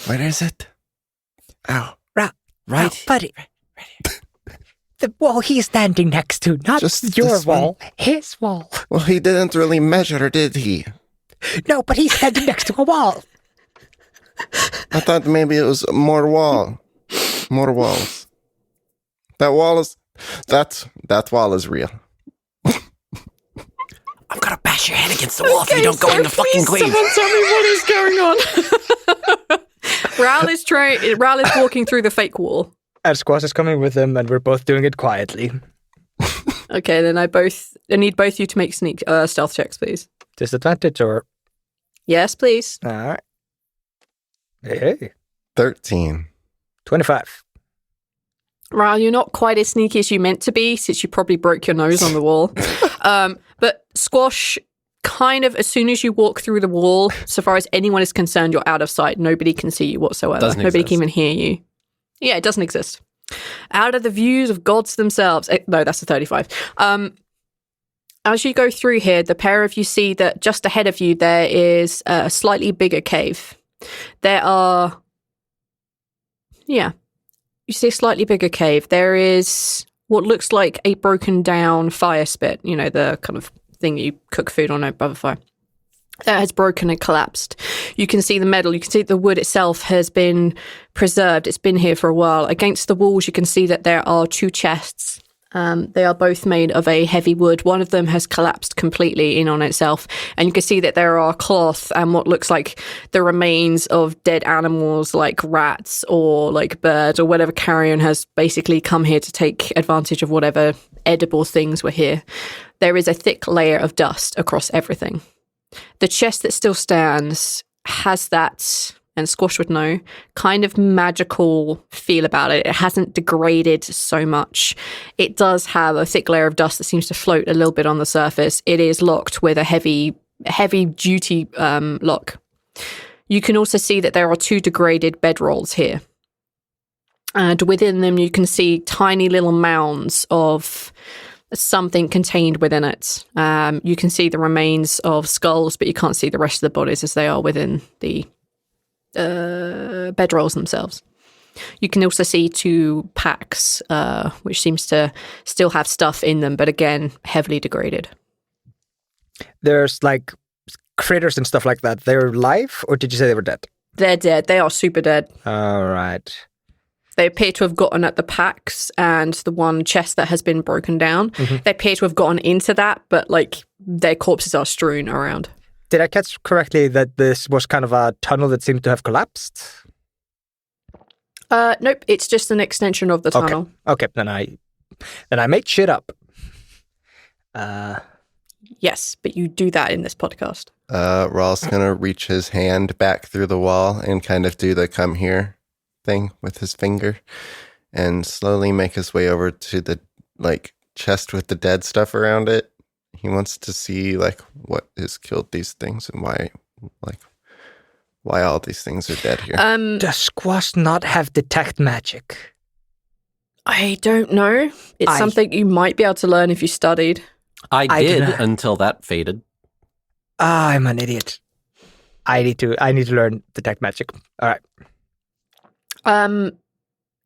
Where is it? Ow. Right? Buddy. The wall he's standing next to, not Just your this one? wall, his wall. Well, he didn't really measure, did he? No, but he's standing next to a wall. I thought maybe it was more walls. That wall is real. I'm gonna bash your head against the wall if you don't go in the fucking Please, cave. someone tell me what is going on. Rhal is walking through the fake wall. And Squash is coming with him, and we're both doing it quietly. Okay, then I need both you to make stealth checks, please. Disadvantage or... Yes, please. All right. Hey. 13. 25. Rhal, you're not quite as sneaky as you meant to be, since you probably broke your nose on the wall. But Squash, kind of, as soon as you walk through the wall, so far as anyone is concerned, you're out of sight. Nobody can see you whatsoever. Nobody can even hear you. Yeah, it doesn't exist. Out of the views of gods themselves. No, that's a 35. As you go through here, the pair of you see that just ahead of you there is a slightly bigger cave. There are... Yeah. You see a slightly bigger cave. There is what looks like a broken down fire spit. You know, the kind of thing you cook food on above a fire. That has broken and collapsed. You can see the metal. You can see the wood itself has been preserved. It's been here for a while. Against the walls, you can see that there are 2 chests. They are both made of a heavy wood. One of them has collapsed completely in on itself. And you can see that there are cloth and what looks like the remains of dead animals like rats or like birds or whatever carrion has basically come here to take advantage of whatever edible things were here. There is a thick layer of dust across everything. The chest that still stands has that, and Squash would know, kind of magical feel about it. It hasn't degraded so much. It does have a thick layer of dust that seems to float a little bit on the surface. It is locked with a heavy duty lock. You can also see that there are 2 degraded bedrolls here. And within them you can see tiny little mounds of something contained within it. You can see the remains of skulls, but you can't see the rest of the bodies as they are within the bedrolls themselves. You can also see 2 packs, which seems to still have stuff in them, but again, heavily degraded. There's like critters and stuff like that. They're alive, or did you say they were dead? They're dead. They are super dead. All right. They appear to have gotten at the packs and the one chest that has been broken down. Mm-hmm. They appear to have gotten into that, but like their corpses are strewn around. Did I catch correctly that this was kind of a tunnel that seemed to have collapsed? Nope, it's just an extension of the tunnel. Okay, then I made shit up. Yes, but you do that in this podcast. Rhal's gonna reach his hand back through the wall and kind of do the come here thing with his finger and slowly make his way over to the like chest with the dead stuff around it. He wants to see like what has killed these things and why all these things are dead here. Does Squash not have detect magic? I don't know. It's something you might be able to learn if you studied. I did until that faded. I'm an idiot. I need to learn detect magic. All right.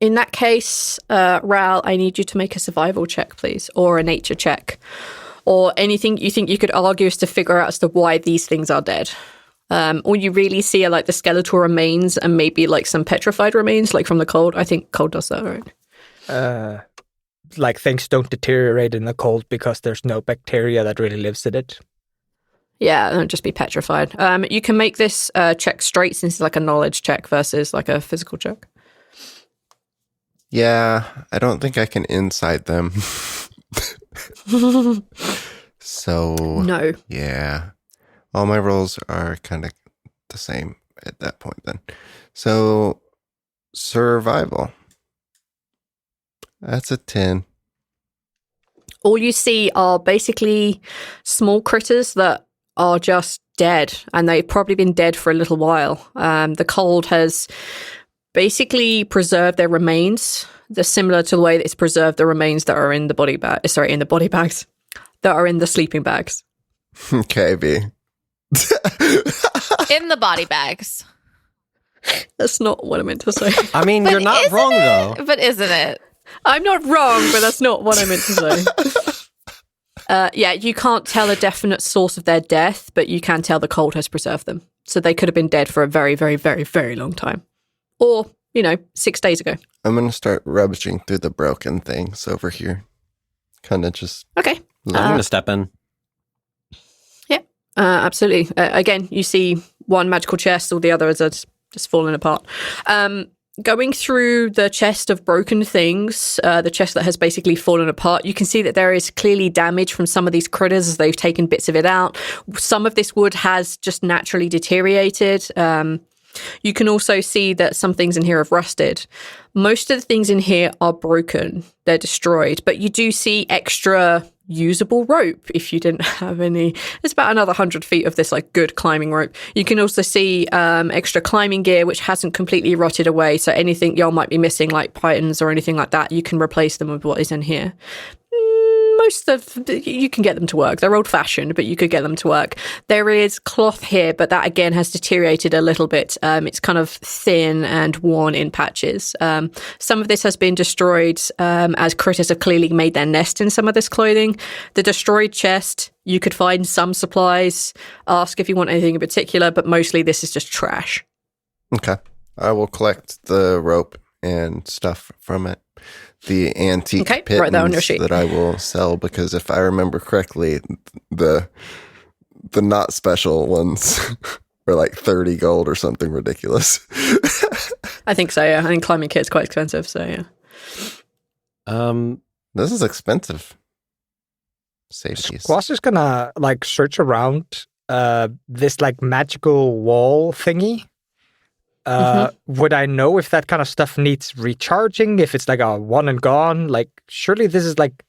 In that case, Rhal, I need you to make a survival check, please, or a nature check, or anything you think you could argue as to figure out as to why these things are dead. All you really see are like the skeletal remains and maybe like some petrified remains, like from the cold. I think cold does that, right? Like things don't deteriorate in the cold because there's no bacteria that really lives in it. Yeah, it won't just be petrified. You can make this check straight since it's like a knowledge check versus like a physical check. Yeah, I don't think I can insight them. So no. Yeah. All my rolls are kind of the same at that point then. So survival. That's a 10. All you see are basically small critters that are just dead, and they've probably been dead for a little while. The cold has basically preserved their remains. They're similar to the way that it's preserved the remains that are in the body bag. Sorry, in the body bags that are in the sleeping bags. Okay, B. In the body bags. That's not what I meant to say. I mean, you're not wrong though. But isn't it? I'm not wrong, but that's not what I meant to say. Yeah, you can't tell a definite source of their death, but you can tell the cold has preserved them. So they could have been dead for a very, very, very, very long time. Or, 6 days ago. I'm going to start rummaging through the broken things over here. Kind of just... Okay. I'm going to step in. Yeah, absolutely. Again, you see one magical chest, all the others are just falling apart. Going through the chest of broken things, the chest that has basically fallen apart, you can see that there is clearly damage from some of these critters as they've taken bits of it out. Some of this wood has just naturally deteriorated. You can also see that some things in here have rusted. Most of the things in here are broken. They're destroyed. But you do see extra usable rope if you didn't have any. There's about another 100 feet of this like good climbing rope. You can also see extra climbing gear which hasn't completely rotted away. So anything y'all might be missing, like pythons or anything like that, you can replace them with what is in here. Most of you can get them to work. They're old-fashioned, but you could get them to work. There is cloth here, but that again has deteriorated a little bit. It's kind of thin and worn in patches. Some of this has been destroyed as critters have clearly made their nest in some of this clothing. The destroyed chest, you could find some supplies. Ask if you want anything in particular, but mostly this is just trash. Okay. I will collect the rope and stuff from it. The antique pittance write that on your sheet. that I will sell, because if I remember correctly, the not special ones were like 30 gold or something ridiculous. I think so, yeah. I think climbing kit's quite expensive, so yeah. This is expensive. Safeties. Squash is gonna like search around this like magical wall thingy. Would I know if that kind of stuff needs recharging? If it's like a one and gone? Like, surely this is like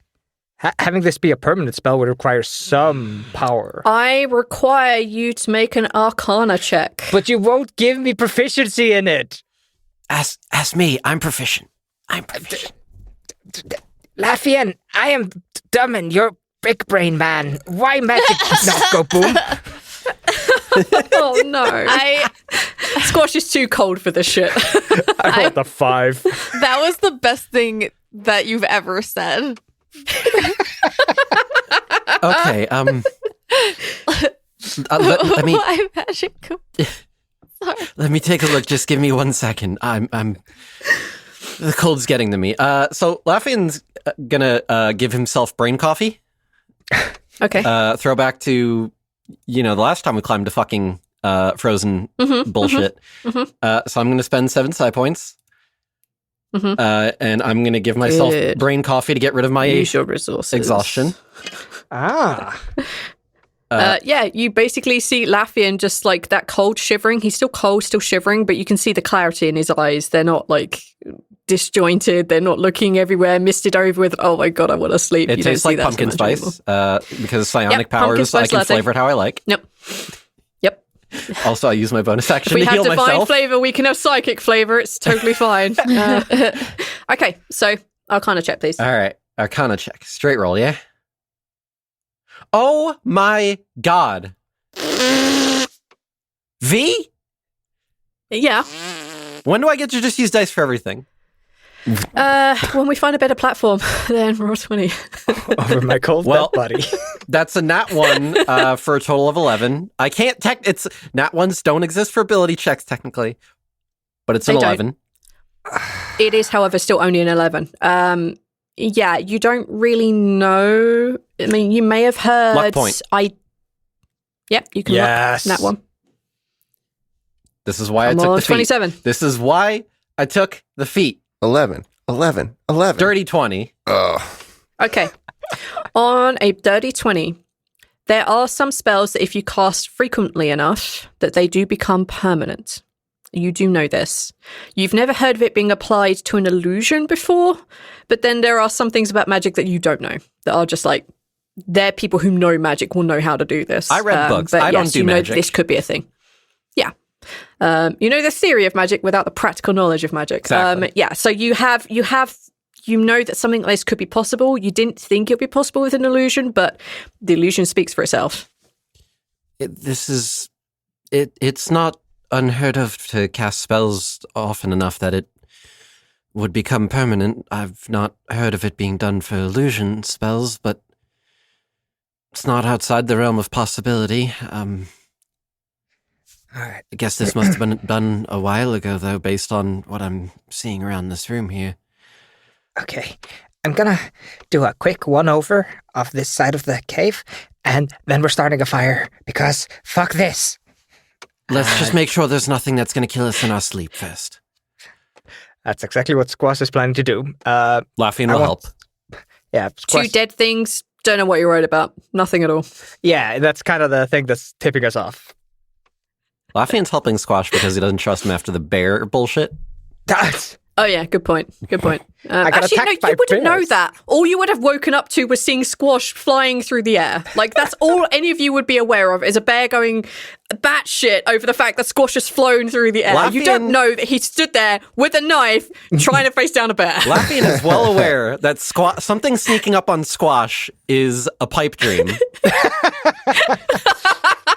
having this be a permanent spell would require some power. I require you to make an Arcana check. But you won't give me proficiency in it. Ask me. I'm proficient. Laffian, I am dumb and you're big brain man. Why magic not go boom? Oh no! Squash is too cold for this shit. I rolled a 5. That was the best thing that you've ever said. Okay. Let me. Why magic? Sorry. Let me take a look. Just give me 1 second. I'm. The cold's getting to me. So Laffian's gonna give himself brain coffee. Okay. Throwback to, the last time we climbed a fucking frozen bullshit. So I'm going to spend 7 psi points. And I'm going to give myself Good. brain coffee to get rid of my Use your resources. exhaustion. Yeah, you basically see Laffian just like that cold shivering. He's still cold, still shivering, but you can see the clarity in his eyes. They're not like disjointed. They're not looking everywhere, misted over with, oh my God, I want to sleep. It tastes like pumpkin spice because psionic powers, I can latte. flavor it how I like. Yep. Also, I use my bonus action If we to have heal divine myself. flavor, we can have psychic flavor. It's totally fine. Okay, so Arcana check, please. All right, Arcana check. Straight roll, yeah? Oh my God. V? Yeah. When do I get to just use dice for everything? When we find a better platform, then roll 20. Over my cold Well, dead buddy. That's a nat 1 for a total of 11. I can't it's nat 1s don't exist for ability checks technically, but it's an They don't. 11. It is, however, still only an 11. Yeah, you don't really know. I mean, you may have heard. Luck point. Yep, you can Yes. luck that one. This is why I I'm took on the feat. 27. This is why I took the feat. 11. Dirty 20. Oh. Okay. On a dirty 20, there are some spells that if you cast frequently enough, that they do become permanent. You do know this. You've never heard of it being applied to an illusion before, but then there are some things about magic that you don't know that are just like, they're people who know magic will know how to do this. I read books. But I don't yes, do you know magic. this could be a thing. Yeah. You know the theory of magic without the practical knowledge of magic. Exactly. Yeah, so you know that something like this could be possible. You didn't think it would be possible with an illusion, but the illusion speaks for itself. It's not unheard of to cast spells often enough that it would become permanent. I've not heard of it being done for illusion spells, but it's not outside the realm of possibility. All right. I guess this must have been done a while ago, though, based on what I'm seeing around this room here. Okay. I'm gonna do a quick one-over of this side of the cave, and then we're starting a fire, because fuck this. Let's just make sure there's nothing that's going to kill us in our sleep first. That's exactly what Squash is planning to do. Laughing I will want- help. Yeah, Two Squash, dead things, don't know what you're worried about. Nothing at all. yeah, that's kind of the thing that's tipping us off. Lafian's helping Squash because he doesn't trust him after the bear bullshit. That's Oh yeah, good point. Good point. got Actually, no, attacked by you wouldn't know bears. that. All you would have woken up to was seeing Squash flying through the air. Like that's all any of you would be aware of is a bear going batshit over the fact that Squash has flown through the air. You don't Lafian- know that he stood there with a knife trying to face down a bear. Lafian is well aware that something sneaking up on Squash is a pipe dream.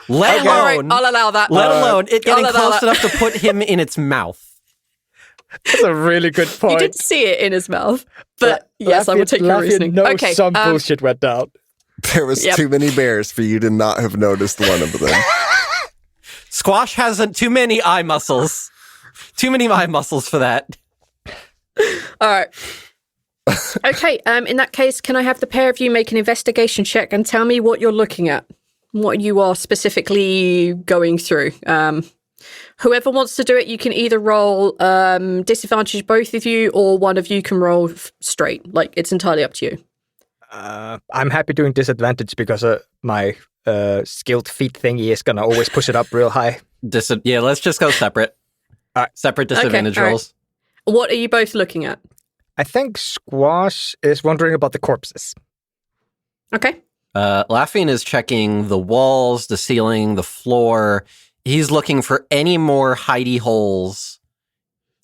Let All right, alone, I'll allow that. let alone it getting I'll allow close that. enough to put him in its mouth. That's a really good You point. did see it in his mouth, but yes, I will take your Lafian reasoning. knows Okay, some bullshit went down. There was Yep. too many bears for you to not have noticed one of them. Squash hasn't too many eye muscles. Too many eye muscles for that. all right. Okay, in that case, can I have the pair of you make an investigation check and tell me what you're looking at? What you are specifically going through. Whoever wants to do it, you can either roll disadvantage both of you, or one of you can roll straight. Like, it's entirely up to you. I'm happy doing disadvantage because my skilled feet thingy is gonna always push it up real high. Yeah, let's just go separate. Alright. Separate disadvantage all right. rolls. What are you both looking at? I think Squash is wondering about the corpses. Okay. Lafian is checking the walls, the ceiling, the floor. He's looking for any more hidey holes.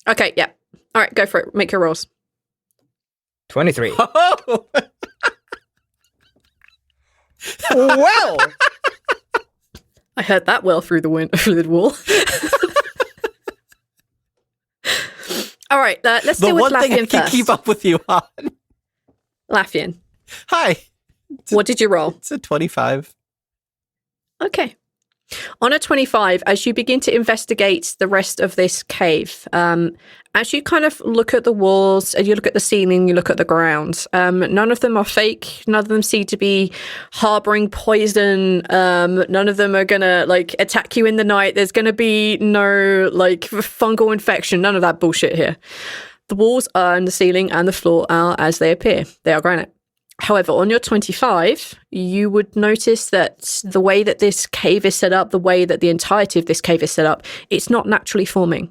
Okay, yeah. All right, go for it. Make your rolls. 23. Oh! Well, I heard that well through the through the wall. All right, let's The deal with one thing I Lafian can first. keep up with you on. Lafian, Hi. what did you roll? It's a 25. Okay. On a 25, as you begin to investigate the rest of this cave, as you kind of look at the walls, and you look at the ceiling, you look at the ground, none of them are fake. None of them seem to be harboring poison. None of them are going to, like, attack you in the night. There's going to be no, like, fungal infection. None of that bullshit here. The walls and the ceiling and the floor are as they appear. They are granite. However, on your 25, you would notice that the way that this cave is set up, the way that the entirety of this cave is set up, it's not naturally forming.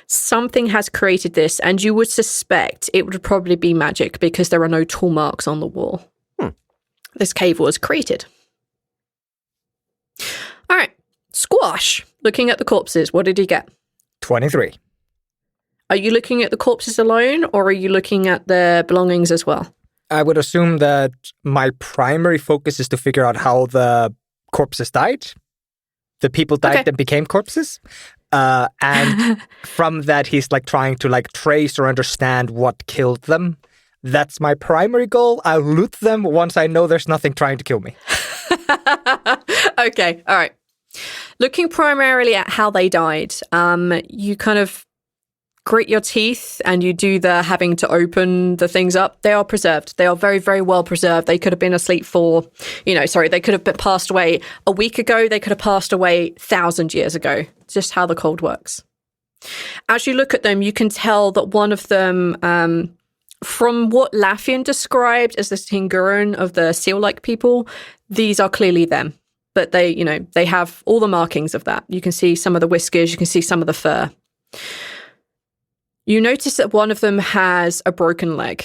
Something has created this, and you would suspect it would probably be magic because there are no tool marks on the wall. This cave was created. All right. Squash, looking at the corpses, what did he get? 23. Are you looking at the corpses alone, or are you looking at their belongings as well? I would assume that my primary focus is to figure out how the corpses died. The people died Okay. and became corpses. And from that, he's like trying to like trace or understand what killed them. That's my primary goal. I'll loot them once I know there's nothing trying to kill me. Okay, all right. Looking primarily at how they died, you kind of grit your teeth and you do the having to open the things up. They are preserved. They are very, very well preserved. They could have been asleep for, they could have been passed away a week ago. They could have passed away 1,000 years ago. It's just how the cold works. As you look at them, you can tell that one of them, from what Lafian described as the Tinguran of the seal-like people, these are clearly them. But they have all the markings of that. You can see some of the whiskers. You can see some of the fur. You notice that one of them has a broken leg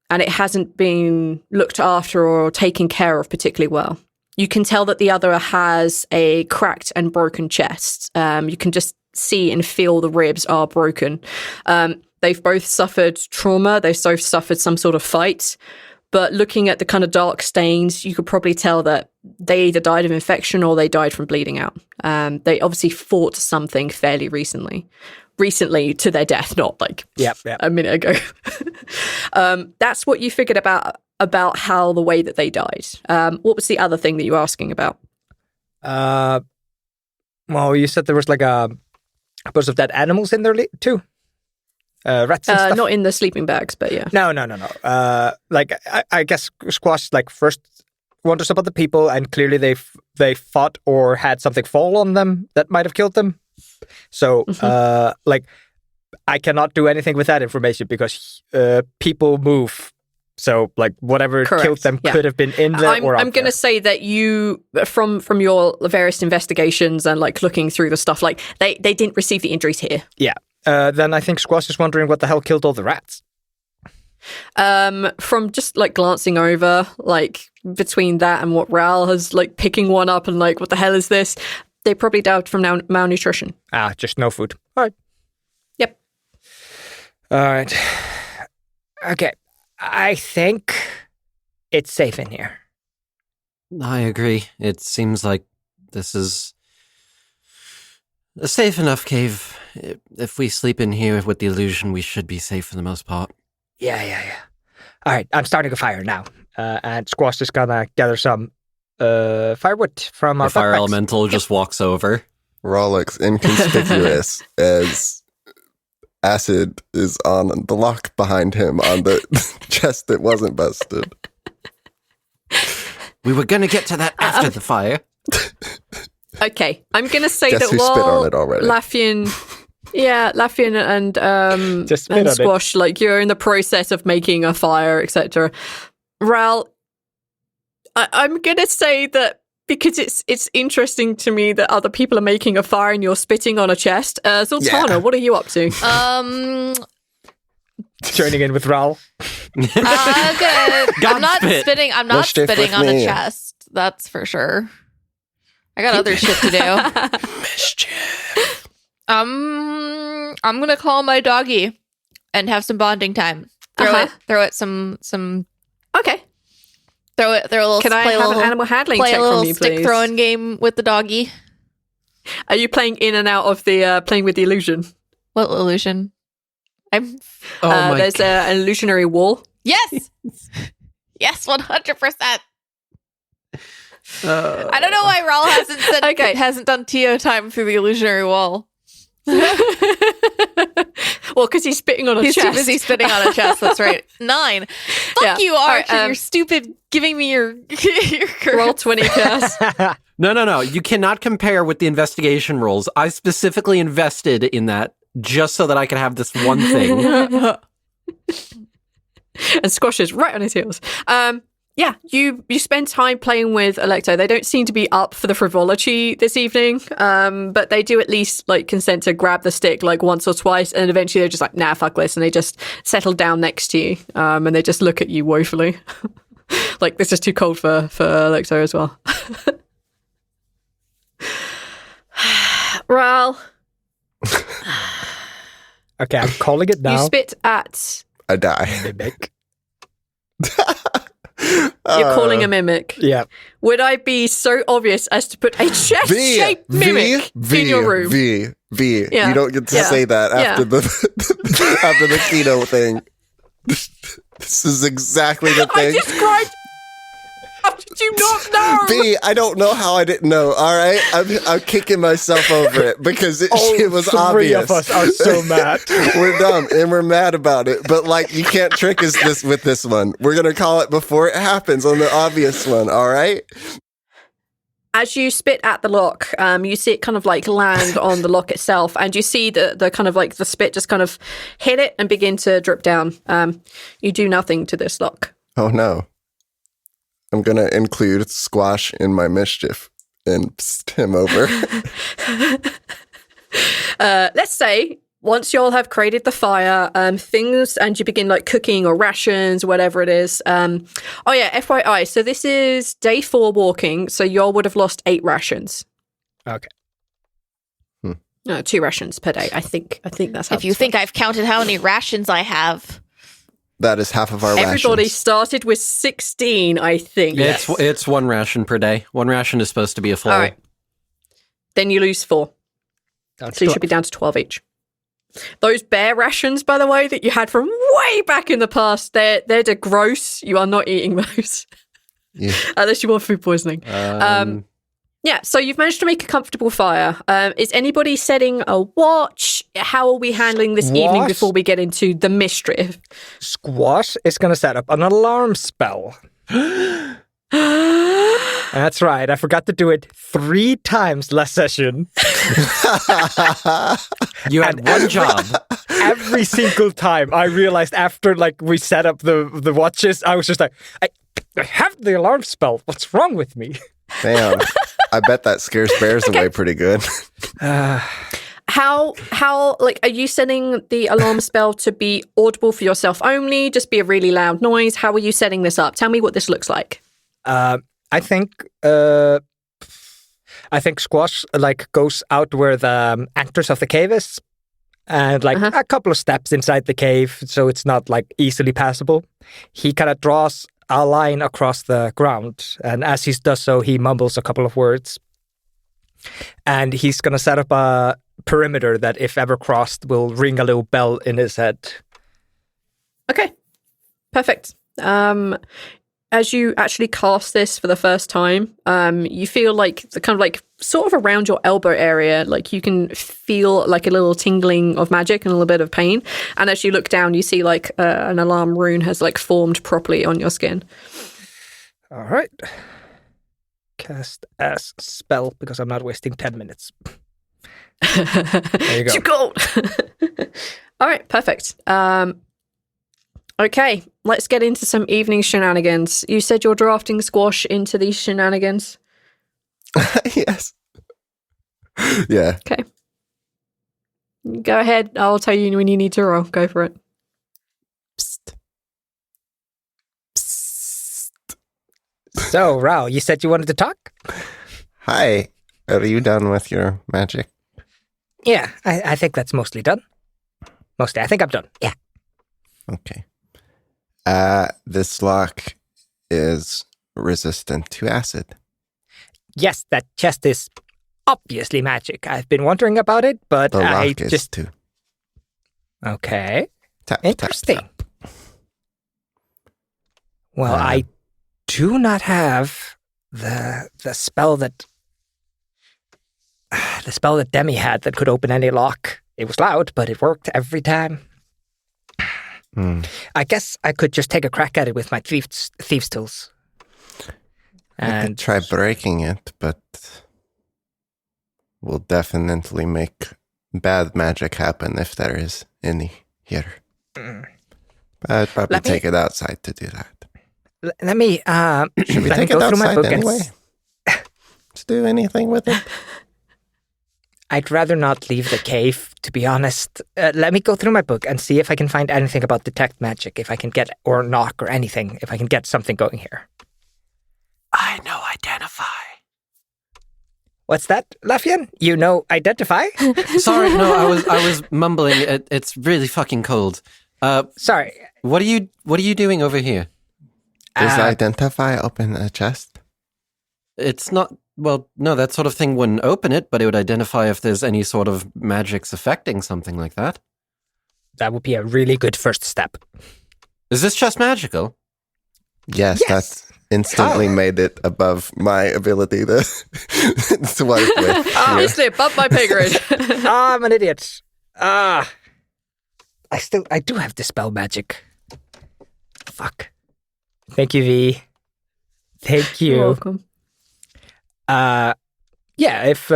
and it hasn't been looked after or taken care of particularly well. You can tell that the other has a cracked and broken chest. You can just see and feel the ribs are broken. They've both suffered trauma. They've both suffered some sort of fight. But looking at the kind of dark stains, you could probably tell that they either died of infection or they died from bleeding out. They obviously fought something fairly recently to their death, not like a minute ago. That's what you figured about how the way that they died. What was the other thing that you were asking about? Well, you said there was like a bunch of dead animals in there too. Rats and stuff. Not in the sleeping bags, but yeah. No. I guess Squash like first wonders about the people, and clearly they fought or had something fall on them that might have killed them. So, I cannot do anything with that information because people move So, like, whatever Correct, killed them yeah. could have been in there or I'm going to say that you, from your various investigations and like looking through the stuff, like they didn't receive the injuries here. Yeah. Then I think Squash is wondering what the hell killed all the rats. From just like glancing over, like between that and what Rhal has like picking one up and like, what the hell is this? They probably died from malnutrition. Just no food. All right. Yep. All right. Okay. I think it's safe in here. I agree. It seems like this is a safe enough cave. If we sleep in here with the illusion, we should be safe for the most part. Yeah. All right, I'm starting a fire now. And Squash is gonna gather some firewood from our The fire backpacks. elemental just walks over. Rhal looks inconspicuous as acid is on the lock behind him on the chest that wasn't busted. We were going to get to that after the fire. Okay, I'm going to say Guess that who spit while on it already? Laffian Just spit on and it. Squash, like you're in the process of making a fire, etc. Rhal, I'm going to say that because it's interesting to me that other people are making a fire and you're spitting on a chest. Zaltanna, Yeah. what are you up to? Joining in with Rhal. Good. God I'm not spit. spitting. I'm not Mischief spitting with on me. a chest. That's for sure. I got other shit to do. Mischief. I'm gonna call my doggy and have some bonding time. Throw it some. Okay. Throw a little. Can I play a have little, an animal handling play check a little from you, stick please? throwing game with the doggy? Are you playing in and out of the playing with the illusion? What illusion? I'm. Oh my There's God. an illusionary wall. Yes. Yes, 100%. I don't know why Rhal hasn't said Okay. hasn't done TO time through the illusionary wall. Well, because he's spitting on a He's chest. too busy spitting on a chest. That's right. 9. Fuck Yeah. you, All Arch, right, and your stupid giving me your Roll 20 curse. No. You cannot compare with the investigation rolls. I specifically invested in that just so that I could have this one thing. And Squash is right on his heels. Yeah, you spend time playing with Electo. They don't seem to be up for the frivolity this evening, but they do at least like consent to grab the stick like once or twice, and eventually they're just like, nah, fuck this, and they just settle down next to you, and they just look at you woefully. Like, this is too cold for Electo as well. Rhal, Okay, I'm calling it now. you spit at... I die. Mimic. You're calling a mimic. Yeah. Would I be so obvious as to put a chest-shaped mimic in your room? V. Yeah. You don't get to Yeah. say that after Yeah. the after the keto thing. This is exactly the I thing. described... How did you not know? V, I don't know how I didn't know. All right, I'm kicking myself over it because it was Three obvious. of us are so mad. We're dumb and we're mad about it, but like you can't trick us with this one. We're gonna call it before it happens on the obvious one. All right. As you spit at the lock, you see it kind of like land on the lock itself, and you see the kind of like the spit just kind of hit it and begin to drip down. You do nothing to this lock. Oh no. I'm gonna include Squash in my mischief and psst him over. Let's say once you all have created the fire, things, and you begin like cooking or rations, whatever it is. Oh yeah, FYI. So this is day 4 walking. So y'all would have lost 8 rations. Okay. No, 2 rations per day. I think that's how. If you think I've counted how many rations I have. That is half of our everybody rations. started with 16, I think. It's 1 ration per day. 1 ration is supposed to be a full. All right. Then you lose 4. Down to So you should be down to 12 each. Those bear rations, by the way, that you had from way back in the past, they're gross. You are not eating those. Yeah. Unless you want food poisoning. Yeah, so you've managed to make a comfortable fire. Is anybody setting a watch? How are we handling this evening What? before we get into the mischief? Squash is going to set up an alarm spell. That's right. I forgot to do it 3 times last session. You had one job. Every single time I realized after we set up the watches, I was just like, I have the alarm spell. What's wrong with me? Damn. I bet that scares bears away pretty good. How are you setting the alarm spell to be audible for yourself only, just be a really loud noise? How are you setting this up? Tell me what this looks like. I think Squash goes out where the entrance of the cave is, and a couple of steps inside the cave, so it's not easily passable. He kind of draws a line across the ground, and as he does so, he mumbles a couple of words, and he's gonna set up a perimeter that, if ever crossed, will ring a little bell in his head. Okay, perfect. As you actually cast this for the first time, you feel sort of around your elbow area, you can feel a little tingling of magic and a little bit of pain. And as you look down, you see an alarm rune has formed properly on your skin. All right. Cast as spell because I'm not wasting 10 minutes. There you go. Too cold. All right, perfect. Okay, let's get into some evening shenanigans. You said you're drafting Squash into these shenanigans? Yes. Yeah. Okay. Go ahead. I'll tell you when you need to roll. Go for it. Psst. Psst. So, Rhal, you said you wanted to talk? Hi. Are you done with your magic? Yeah, I think that's mostly done. Mostly. I think I'm done. Yeah. Okay. This lock is resistant to acid. Yes, that chest is obviously magic. I've been wondering about it, but The I lock is just... too. Okay. Tap, Interesting. tap, tap. Well, I do not have the spell that... the spell that Demi had that could open any lock. It was loud, but it worked every time. I guess I could just take a crack at it with my thieves' tools. I could try breaking it, but we'll definitely make bad magic happen if there is any here. I'd probably take it outside to do that. Let me Should we let me take it go through my outside book anyway? Let's do anything with it. I'd rather not leave the cave, to be honest. Let me go through my book and see if I can find anything about detect magic, if I can get, or knock, or anything, if I can get something going here. I know identify. What's that, Lafian? You know identify? Sorry, no, I was mumbling. It's really fucking cold. Sorry. What are you doing over here? Does identify open a chest? It's not. Well, no, that sort of thing wouldn't open it, but it would identify if there's any sort of magics affecting something like that. That would be a really good first step. Is this just magical? Yes. That's instantly made it above my ability to work with. Obviously, above my pay grade. I'm an idiot. I do have dispel magic. Fuck. Thank you, V. Thank you. You're welcome. Yeah, if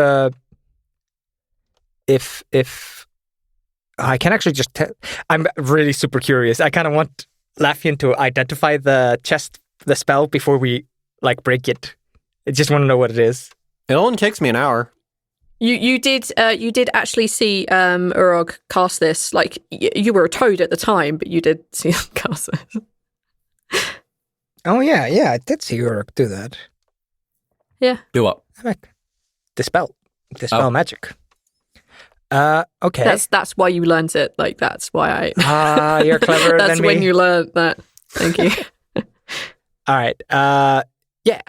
I can actually just I'm really super curious. I kind of want Lafian to identify the spell before we break it. I just want to know what it is. It only takes me an hour. You did actually see Urog cast this. You were a toad at the time, but you did see him cast this. Oh yeah, I did see Urog do that. Yeah. Do what? Dispel magic. Okay. That's why you learned it. That's why I. You're cleverer than me. That's when you learned that. Thank you. All right. Yeah.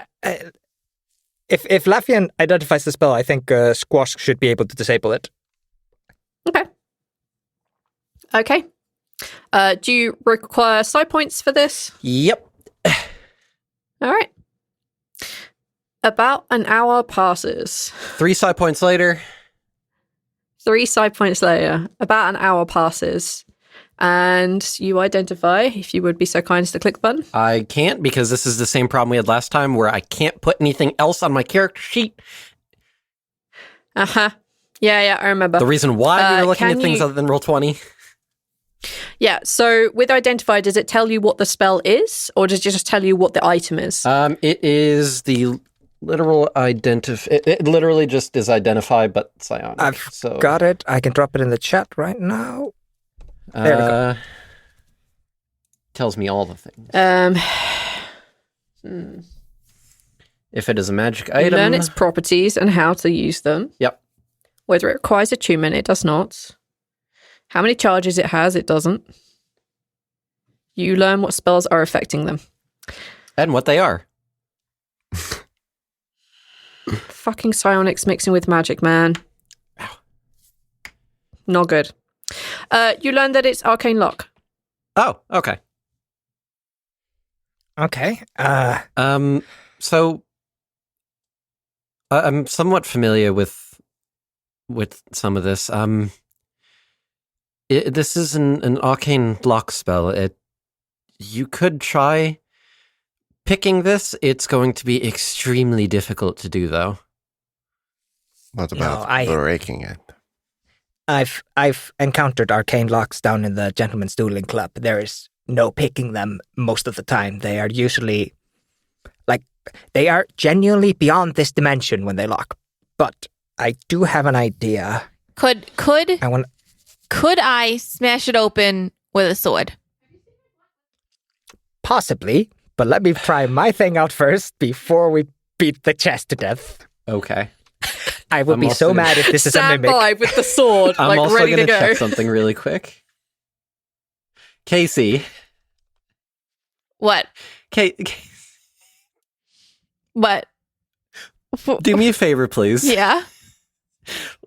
If Lafian identifies the spell, I think Squash should be able to disable it. Okay. Do you require side points for this? Yep. All right. About an hour passes. 3 side points later. 3 side points later, about an hour passes. And you identify, if you would be so kind as to click the button. I can't because this is the same problem we had last time where I can't put anything else on my character sheet. Uh-huh. Yeah, I remember. The reason why we were looking at things you- other than Roll20. Yeah, so with identify, does it tell you what the spell is, or does it just tell you what the item is? It is the literal it literally just is identify, but psionic. I've so, got it. I can drop it in the chat right now. There we go. Tells me all the things. If it is a magic You item. learn its properties and how to use them. Yep. Whether it requires attunement, it does not. How many charges it has, it doesn't. You learn what spells are affecting them. And what they are. Fucking psionics mixing with magic, man. Ow. Not good. You learn that it's arcane lock. Oh, okay. Okay. So I'm somewhat familiar with some of this. This is an arcane lock spell. You could try picking this. It's going to be extremely difficult to do, though. What about No, breaking it? I've encountered arcane locks down in the Gentleman's Dueling Club. There is no picking them most of the time. They are usually they are genuinely beyond this dimension when they lock. But I do have an idea. Could I smash it open with a sword? Possibly, but let me try my thing out first before we beat the chest to death. Okay. I would I'm be also so gonna- mad if this is a Stand mimic. by with the sword, I'm like also ready to going to go. check something really quick. Casey. What? What? Do me a favor, please. Yeah,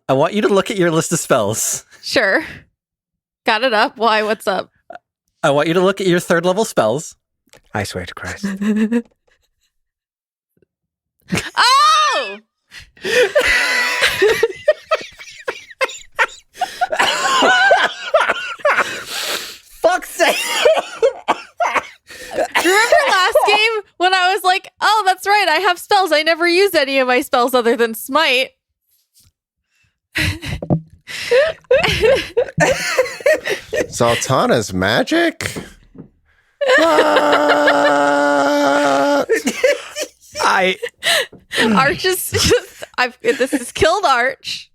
I want you to look at your list of spells. sure. Got it up. Why? What's up? I want you to look at your 3rd level spells. I swear to Christ. Oh! Fuck's sake! Remember last game when I was like, oh, that's right, I have spells. I never use any of my spells other than Smite. Zaltanna's magic? Arch is just, this has killed Arch.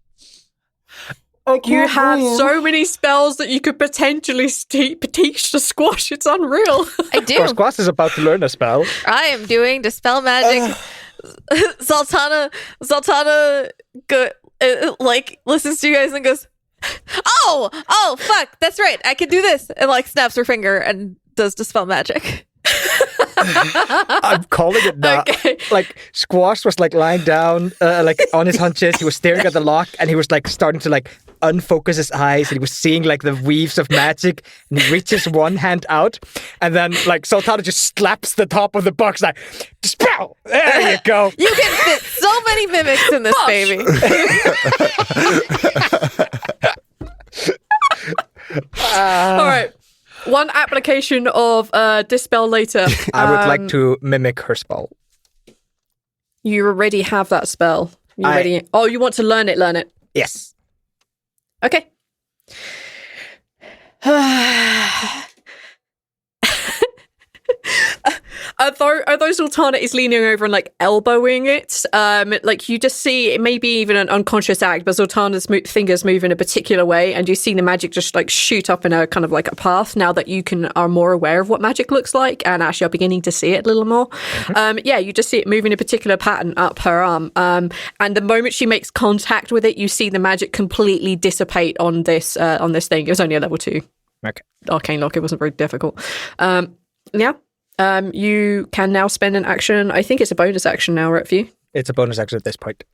You have so many spells that you could potentially teach to Squash. It's unreal. I do. Squash is about to learn a spell. I am doing Dispel Magic. Zaltanna listens to you guys and goes, oh, fuck, that's right. I can do this. And snaps her finger and does Dispel Magic. I'm calling it now. Okay. Squash was lying down, on his hunches. He was staring at the lock, and he was starting to unfocus his eyes, and he was seeing the weaves of magic. And he reaches one hand out, and then Zaltanna just slaps the top of the box dispel. There you go. You can fit so many mimics in this baby. All right. One application of Dispel later. I would like to mimic her spell. You already have that spell. You ready? Oh, you want to learn it? Learn it. Yes. Okay. Although Zaltanna is leaning over and elbowing it, you just see it may be even an unconscious act, but Zaltanna's fingers move in a particular way, and you see the magic just shoot up in a kind of a path. Now that you are more aware of what magic looks like, and actually are beginning to see it a little more. You just see it move in a particular pattern up her arm, and the moment she makes contact with it, you see the magic completely dissipate on this thing. It was only a level 2. Okay. Arcane lock. It wasn't very difficult. You can now spend an action. I think it's a bonus action now, right, for you? It's a bonus action at this point.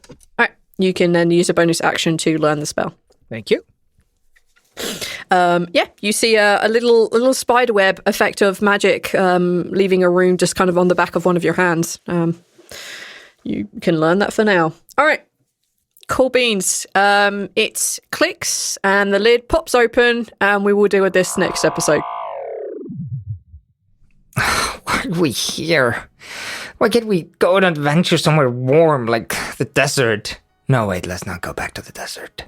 All right. You can then use a bonus action to learn the spell. Thank you. You see a little spider web effect of magic leaving a rune just kind of on the back of one of your hands. You can learn that for now. All right. Cool beans. It clicks and the lid pops open, and we will deal with this next episode. Why are we here? Why can't we go on an adventure somewhere warm, like the desert? No, wait, let's not go back to the desert.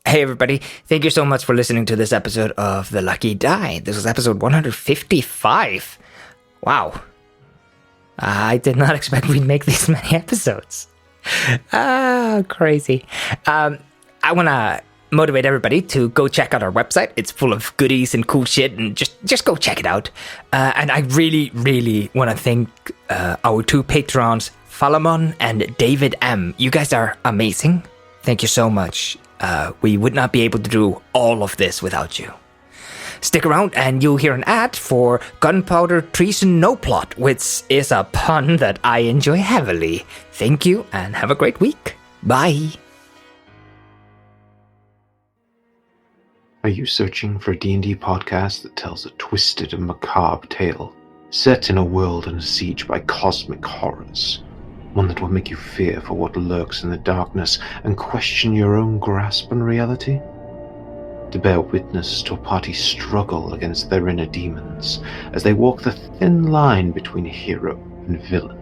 Hey everybody, thank you so much for listening to this episode of The Lucky Die. This was episode 155. Wow. I did not expect we'd make this many episodes. Crazy. I want to motivate everybody to go check out our website. It's full of goodies and cool shit, and just go check it out. And I really, really want to thank our two patrons, Falamon and David M. You guys are amazing. Thank you so much. We would not be able to do all of this without you. Stick around and you'll hear an ad for Gunpowder Treason No Plot, which is a pun that I enjoy heavily. Thank you and have a great week. Bye. Are you searching for a D&D podcast that tells a twisted and macabre tale, set in a world under siege by cosmic horrors? One that will make you fear for what lurks in the darkness and question your own grasp on reality? To bear witness to a party's struggle against their inner demons as they walk the thin line between hero and villain,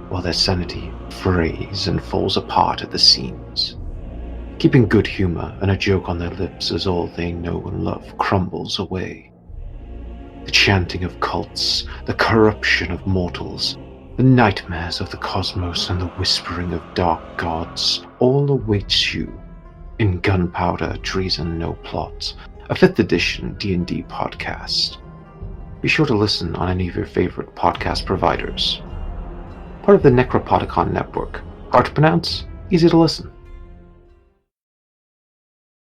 while their sanity frays and falls apart at the seams. Keeping good humor and a joke on their lips as all they know and love crumbles away. The chanting of cults, the corruption of mortals, the nightmares of the cosmos and the whispering of dark gods all awaits you in Gunpowder Treason No Plot, a 5th edition D&D podcast. Be sure to listen on any of your favorite podcast providers. Part of the Necropodicon network. Hard to pronounce, easy to listen.